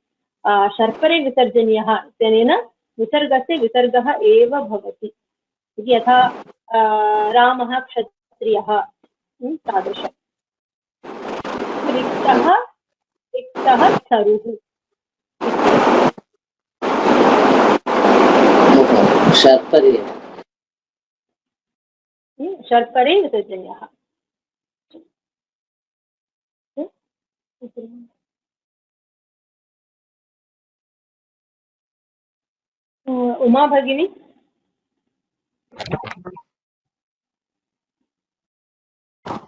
sharpare विसर्जनीयः इत्यनेन विसर्गस्य विसर्गः एव भवति। यथा रामः क्षत्रियः तादृशम्। रिक्तः सरुः। शर्करे विसर्जनीयः। उमा भगिनी।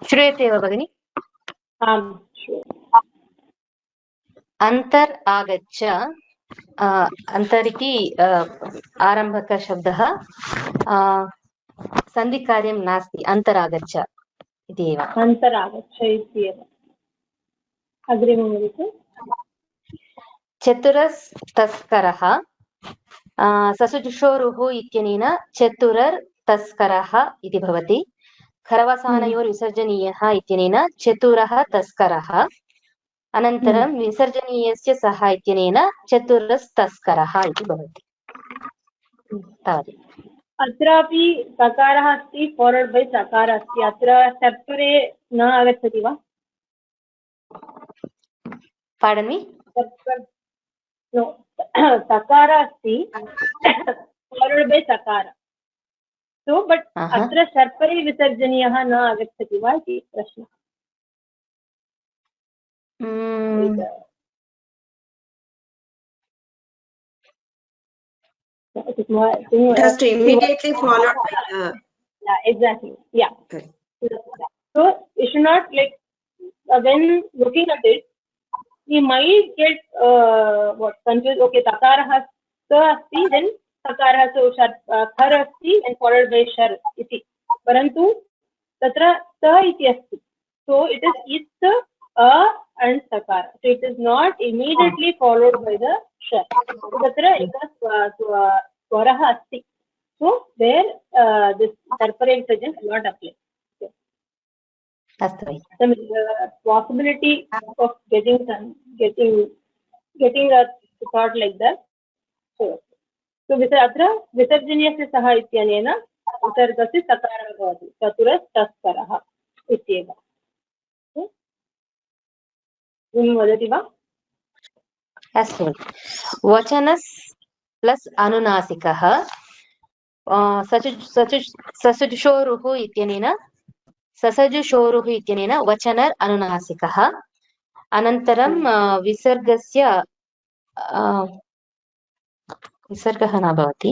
श्रूयते वा भगिनि? आम्। अन्तर् आगच्छ, अन्तर् इति आरम्भकशब्दः, सन्धिकार्यं नास्ति, अन्तरागच्छ इति एव। अन्तरागच्छ इत्येव। अग्रिमं वदतु। चतुरस्तस्करः ससुजुषोरुः इत्यनेन चतुरर् तस्करः इति भवति। खरवसानयोर्विसर्जनीयः इत्यनेन चतुरः तस्करः। अनन्तरं विसर्जनीयस्य सः इत्यनेन चतुरस्तस्करः इति भवति। तावदेव। अत्रापि सकारः अस्ति, फॉलोड बाय सकारः अस्ति। अत्र सर्परे न आगच्छति वा? पार्डन् मी? सकारः अस्ति फॉलोड बाय सकार। सो बट अत्र सर्परे विसर्जनीयः न आगच्छति वा इति प्रश्नः। It has to immediately followed by the... Yeah, exactly. Yeah. Okay. So you should not, like, when looking at it, we might get what confused. Okay, takarah sa asti, then takarah so khar asti and followed by shar iti. Parantu tatra sa iti asti. So it is it and sakara. So it is not immediately followed by the shar. So tatra eka swarah asti. So there this sarpare visajan cannot apply. That's right. The possibility of getting a thought like that. So अत्र विसर्जनीयस्य सः इत्यनेन विसर्गस्य सकारः भवति। चतुरस्तस्करः इत्येव। किं वदति वा? अस्तु वचनस् प्लस् अनुनासिकः ससजुषोरुः इत्यनेन ससजुषोरुः इत्यनेन वचनर् अनुनासिकः अनन्तरं विसर्गस्य विसर्गः न भवति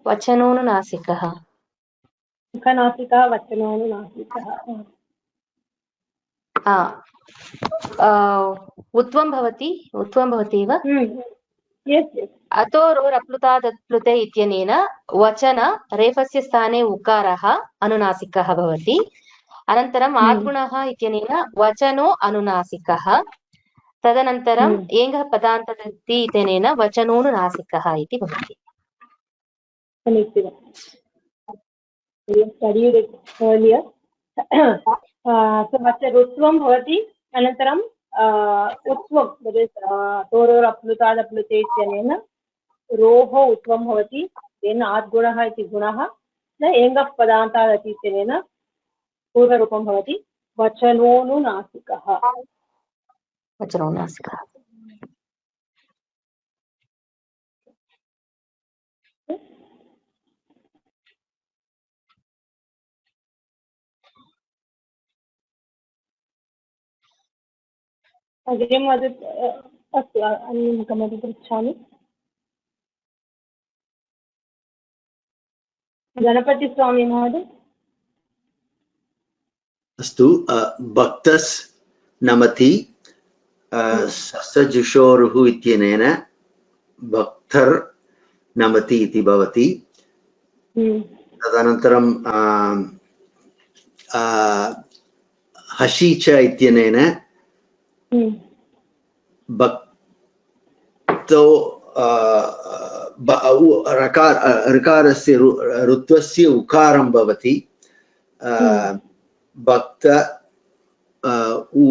वचनोनुनासिकः मुखनासिकः वचनोनुनासिकः उत्वं भवति वा? अतोरोरप्लुतादप्लुते इत्यनेन वचन रेफस्य स्थाने उकारः अनुनासिकः भवति अनन्तरम् आद्गुणः इत्यनेन वचनो अनुनासिकः तदनन्तरम् एङ्गः पदान्तदत्ति इत्यनेन वचनोनुनासिकः इति भवति। रुत्वं भवति अनन्तरं उत्वं तोरोरप्लुतादप्लुते इत्यनेन रोः उत्वं भवति तेन आद्गुणः इति गुणः एङ्गः पदान्तादति इत्यनेन पूर्वरूपं भवति वचनोनुनासिकः। वचनोनुनासिकः अग्रिम अस्तु अन्यमुखमपि पृच्छामि। गणपतिस्वामी महोदय। अस्तु भक्तस् नमति ससजुषोरुः इत्यनेन भक्तर् नमति इति भवति तदनन्तरं हशीच इत्यनेन भक्तो ऋकारस्य ऋत्वस्य उकारं भवति भक्त उ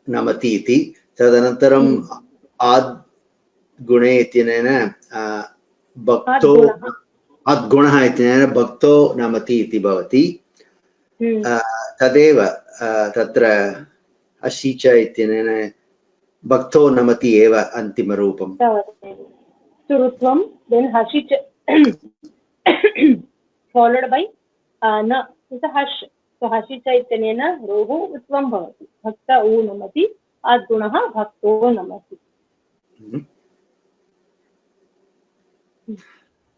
नमति इति तदनन्तरम् आद् गुणे इत्यनेन भक्तो आद्गुणः इत्यनेन भक्तो नमति इति भवति तदेव तत्र अशीच इत्यनेन भक्तो नमति एव अन्तिमरूपं सुरुत्वं देन् हशिच followed by न हश् हशिच इत्यनेन रोः उत्वं भवति भक्त उ नमति आद्गुणः भक्तो नमति।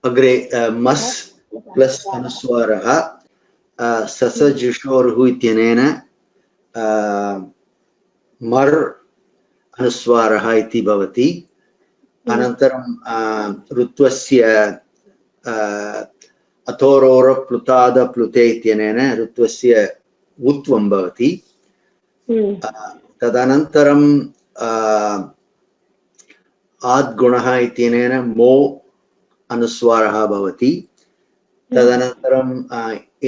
अग्रे मस् प्लस् अनुस्वारः ससजुषोरुः इत्यनेन मर् अनुस्वारः इति भवति अनन्तरं ऋत्वस्य अतोरोरप्लुतादप्लुते इत्यनेन ऋत्वस्य उत्वं भवति तदनन्तरं आद्गुणः इत्यनेन मो अनुस्वारः भवति तदनन्तरं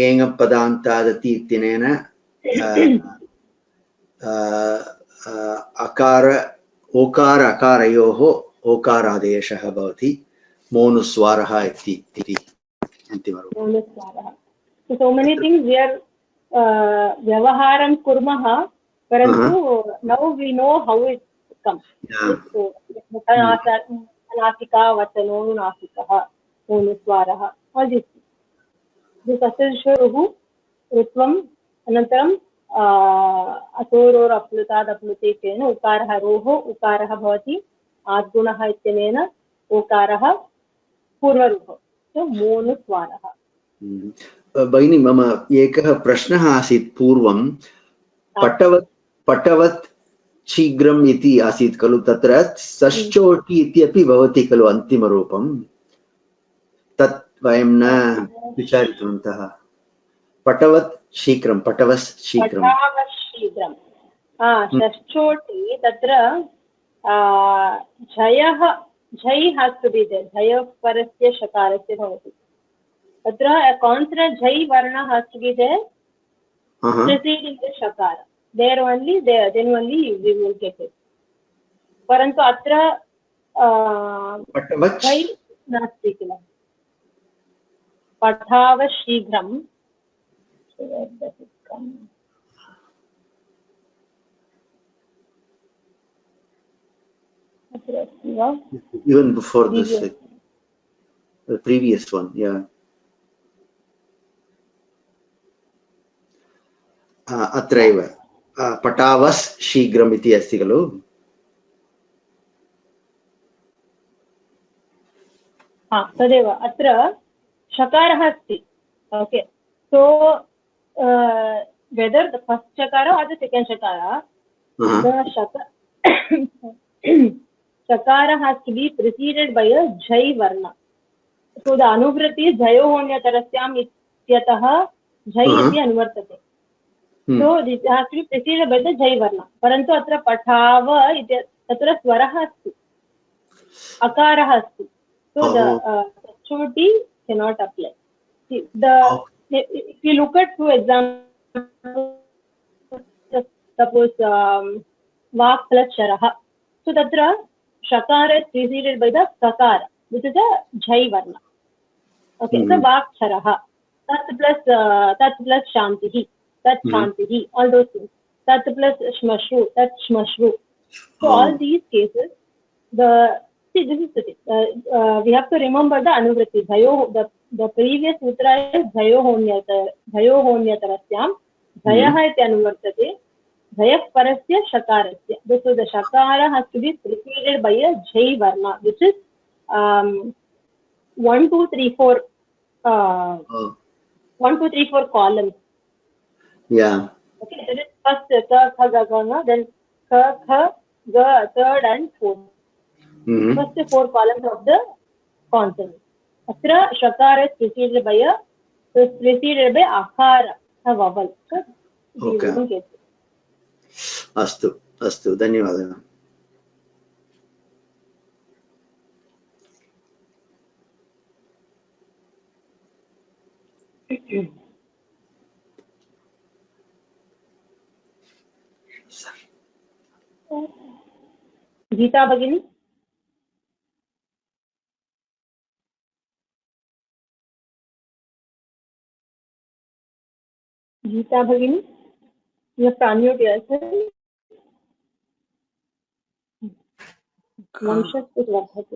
एङपदान्तादति इत्यनेन अकार ओकार अकारयोः ओकारादेशः भवति मोनुस्वारः इति अन्तिमरूपम्। So many things we are व्यवहारं कुर्मः परन्तु now we know how it comes. मुखनासिका वचनोनुनासिकः मोनुस्वारः all this. ससजुषोरुः ऋत्वम् अनन्तरं अतोरोरप्लुतादप्लुते इत्यनेन उकारः रोः उकारः भवति आद्गुणः इत्यनेन ओकारः पूर्वरूपं मोनुस्वारः। भगिनी मम एकः प्रश्नः आसीत् पूर्वं पटवत् शीघ्रम् इति आसीत् खलु तत्र सश्चोटि इत्यपि भवति खलु अन्तिमरूपं तत् वयं न विचारितवन्तः पटवत् शीघ्रं षष्ठोटि तत्र झयः झै has to be there झय परस्य शकारस्य भवति तत्र consonant झै वर्ण has to be there preceding the shakara then only we will get it परन्तु अत्र झै नास्ति किल पठाव शीघ्रं Where does it come? Even before this, Previous. the previous one, yeah. अत्रैव पटावस् शीघ्रम् इति अस्ति खलु? तदेव अत्र शकारः अस्ति. Okay, so whether the first shakara or the second shakara, the shakara has to be preceded by a jai varna. So the anuvrati jayo honyatarasyam ityatah jai iti anuvartate. So this has to be preceded by the jai varna. Parantu atra patava iti tatra swarah asti, akarah asti. So the shruti cannot apply. See, if you look at two examples, suppose vak plus sharah. So tatra shakara is preceded by the kakara, which is a jai varna. Okay, so vak sharah. Tat plus shantihi. Tat shantihi. All those things. Tat plus shmashru. Tat shmashru. So all these cases, this is the thing. We have to remember the anuvrati. The previous sutra is jayo honyatarasyam. Jayah iti anuvartate. Jayah parasya shakarasya. So the shakara has to be preceded by a jai varna, which is 1, 2, 3, 4. 1, 2, 3, 4 columns. Yeah. Okay, that is first ka, kha, ga, ga, na, then ka, kha, ga, third and fourth. First 4 columns of the consonant. Atra shakara is preceded by akara, a vowel. Okay. Astu, धन्यवादः. गीता भगिनी. Geeta Bhagini, you have to unmute yourself.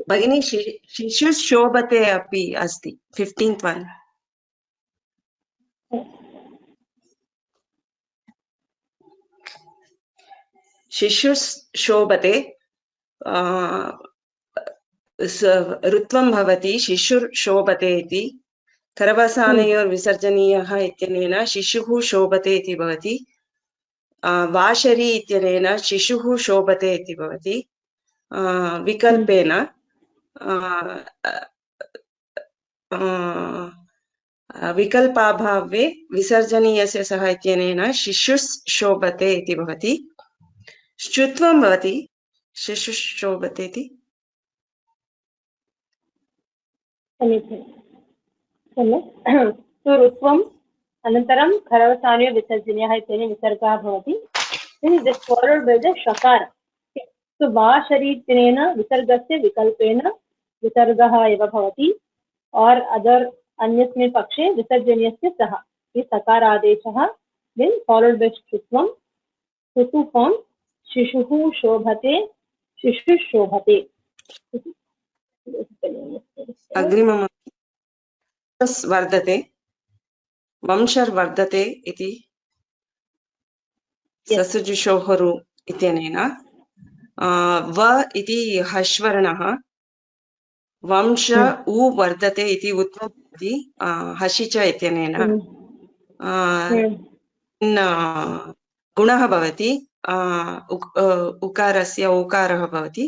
भगिनी शिशुशोभते अपि अस्ति 15th one. शिशुशोभते ऋत्वं भवति शिशुर्शोभते इति करवसानयोर्विसर्जनीयः इत्यनेन शिशुः शोभते इति भवति. वाशरी इत्यनेन शिशुः शोभते इति भवति. विकल्पेन विकल्पाभावे विसर्जनीयस्य सह इत्यनेन शिशुशोभते इति भवति. श्चुत्वं भवति शिशुशोभते इति. ऋत्वम् अनन्तरं खरवसानयो विसर्जनीयः इत्यनेन विसर्गः भवति. This is just followed by the shakara. So washery इत्यनेन विसर्गस्य विकल्पेन विसर्गः एव भवति. और अदर अन्यस्मिन् पक्षे विसर्जनीयस्य सह इति सकारादेशः. Then followed by श्चुत्वं. ऋतु form शिशुः शोभते, शिशुशोभते. अग्रिमं वर्धते, वंशर्वर्धते इति ससुजुषोः इत्यनेन. व इति हश्वर्णः, वंश उ वर्धते इति उत्पत्ति हसिच इत्यनेन. गुणः भवति उकारस्य उकारः भवति.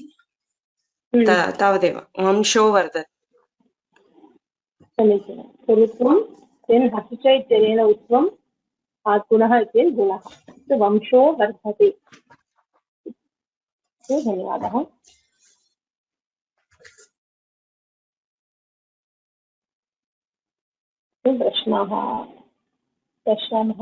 तावदेव वंशो वर्धते. समीचीनं. ऋत्वं तेन हसिच इत्यनेन उत्वम् आत्पुनः इत्येन गुणः. वंशो वर्धते. धन्यवादः. प्रश्नाः पश्यामः.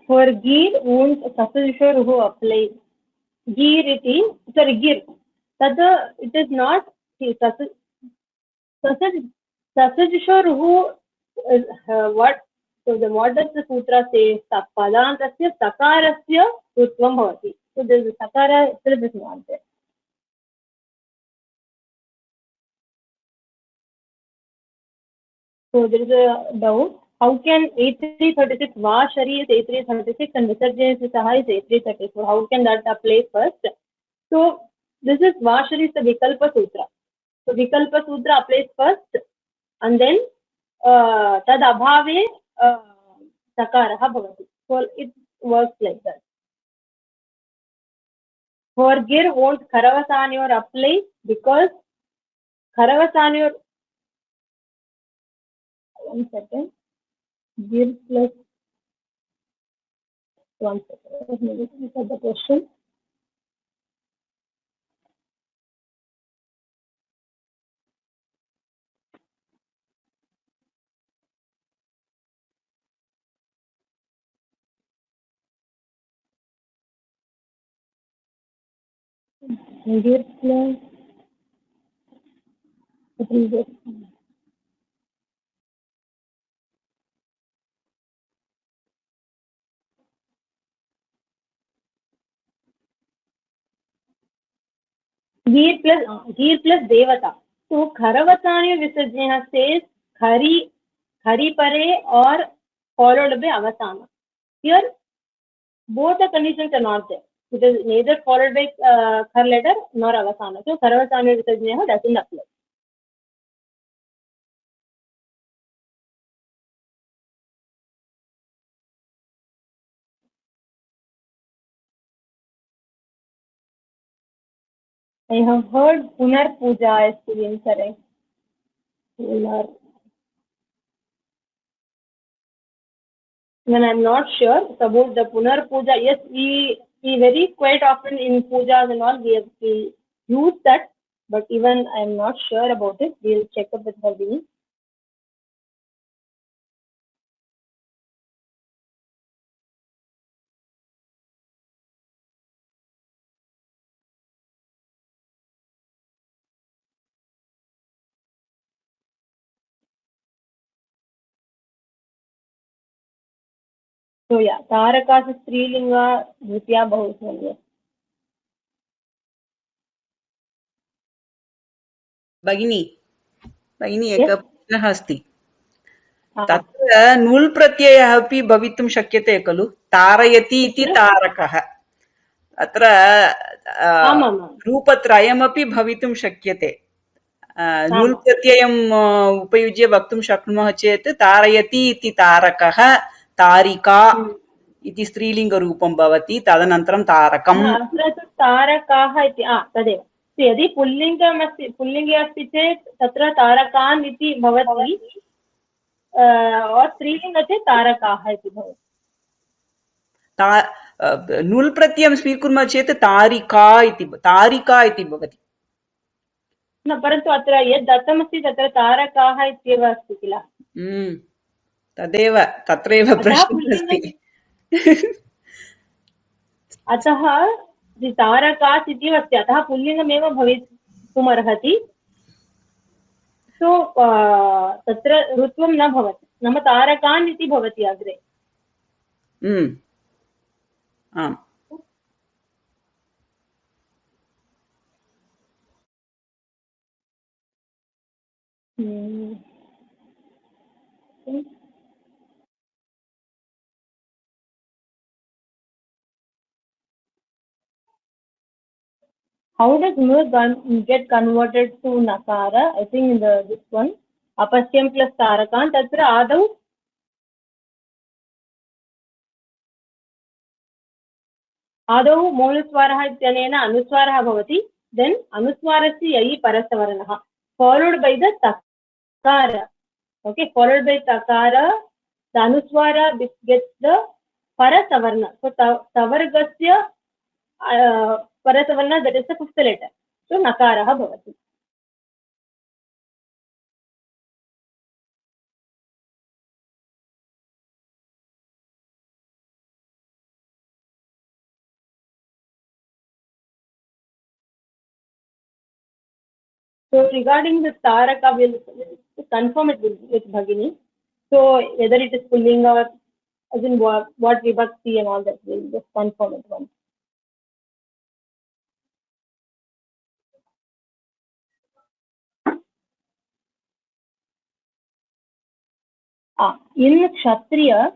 For gir won't sasajusha ruhu apply. Gir iti, sorry, gir. Tad it is not sasajusha ruhu. What? So what does the sutra say? Padantasya sakarasya rutvam bhavati. So there is a sakara itself is not there. So there is a doubt. How can A336 Vashari is A336 and Visarjana Saha is A334? How can that apply first? So this is Vashari is the Vikalpa Sutra. So Vikalpa Sutra applies first, and then Tad Abhave Sakaraha Bhavati. So it works like that. For Gir won't Karavasanyor apply because Karavasanyor. One second. Gir plus. One second. Let me look at the question. Gir plus. Gir plus Devata. So Kharavasanya Visarjana says Khari Pare or followed by Avasana. Here both the conditions are not there. It is neither followed by Khar letter nor Avasana. So Kharavasanya Visarjana doesn't apply. I have heard Punar Puja is to be incorrect. Punar. When I'm not sure about the Punar Puja, yes, we very quite often in pujas and all we use that, but even I'm not sure about it. We'll check up with Bhavini. So yeah, Taraka is Strilinga, Dvitiya Bahusvalya. भगिनी एकः प्रश्नः अस्ति तत्र नुल् प्रत्ययः अपि भवितुं शक्यते खलु तारयति इति तारकः अत्र रूपत्रयमपि भवितुं शक्यते नुल् प्रत्ययम् उपयुज्य वक्तुं शक्नुमः चेत् तारयति इति तारकः तारिका इति स्त्रीलिङ्गरूपं भवति तदनन्तरं तारकम् तारकाः इति तदेव यदि पुल्लिङ्गे अस्ति चेत् तत्र तारकान् इति भवति स्त्रीलिङ्गे चेत् तारकाः इति भवति नुल् प्रत्ययं स्वीकुर्मः चेत् तारिका इति भवति न परन्तु अत्र यद् दत्तमस्ति तत्र तारकाः इत्येव अस्ति किल तदेव तत्रैव प्रश्नः अस्ति अतः तारकास् इति अस्ति अतः पुल्लिङ्गमेव भवितुमर्हति सो तत्र ऋत्वं न भवति नाम तारकान् इति भवति अग्रे आम् How does Mur get converted to Nakara? I think in this one, Apasyam plus Tarakan, Tatra Adau Moluswaraha Ityanena Anuswaraha Bhavati, then Anuswarasi Yayi Parasavaranaha, followed by the Takara. Okay, followed by Takara, the anuswara gets the parasavarna. So savargasya parasavarna, that is the fifth letter. So nakaraha bhavati. So regarding the taraka, we'll confirm it with Bhagini. So whether it is pulling or as in what vibhakti and all that, we'll just confirm it once. In Kshatriya,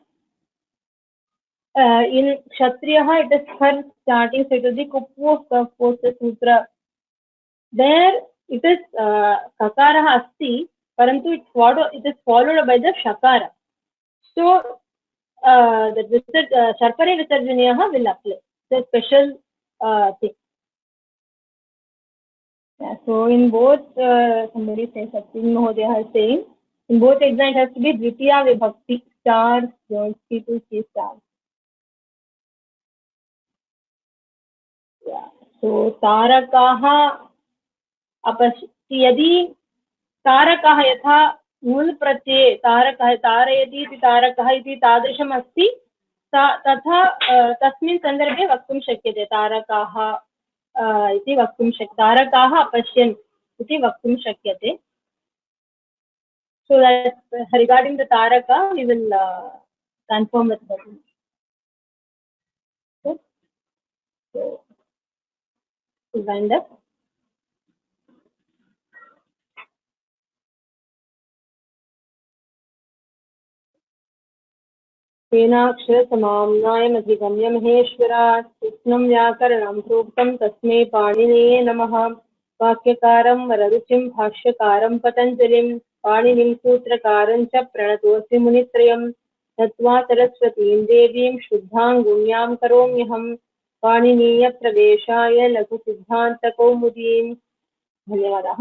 it is for starting, so it will be Kupu Posa Sutra. There it is Kakaraha Asti, Parantu it is followed by the Shakara. So the Sharpare Visarjaniyaha will apply. It's a special thing. Yeah, so in both, somebody says, Satyin Mahodaya is saying, in both exams it has to be Dvitiya Vibhakti, stars, Jonsky to C stars. Yeah. So Tarakaha यदि तारकः यथा मूल प्रत्यये तारकः तारयति इति तारकः इति तादृशम् अस्ति तथा तस्मिन् सन्दर्भे वक्तुं शक्यते तारकाः इति वक्तुं शक्यते तारकाः अपश्यन् इति वक्तुं शक्यते. So that regarding the taraka we will confirm with them. Okay. So we'll wind up. तेनाक्षरसमाम्नायमधिगम्य महेश्वरात् कृष्णं व्याकरणं प्रोक्तं तस्मै पाणिनये नमः. वाक्यकारं वररुचिं भाष्यकारं पतञ्जलिं पाणिनिं सूत्रकारं च प्रणतोऽस्मि मुनित्रयं. नत्वा सरस्वतीं देवीं शुद्धां गुण्यां करोम्यहं. पाणिनीयप्रवेशाय लघुसिद्धान्तकौमुदीं. धन्यवादाः.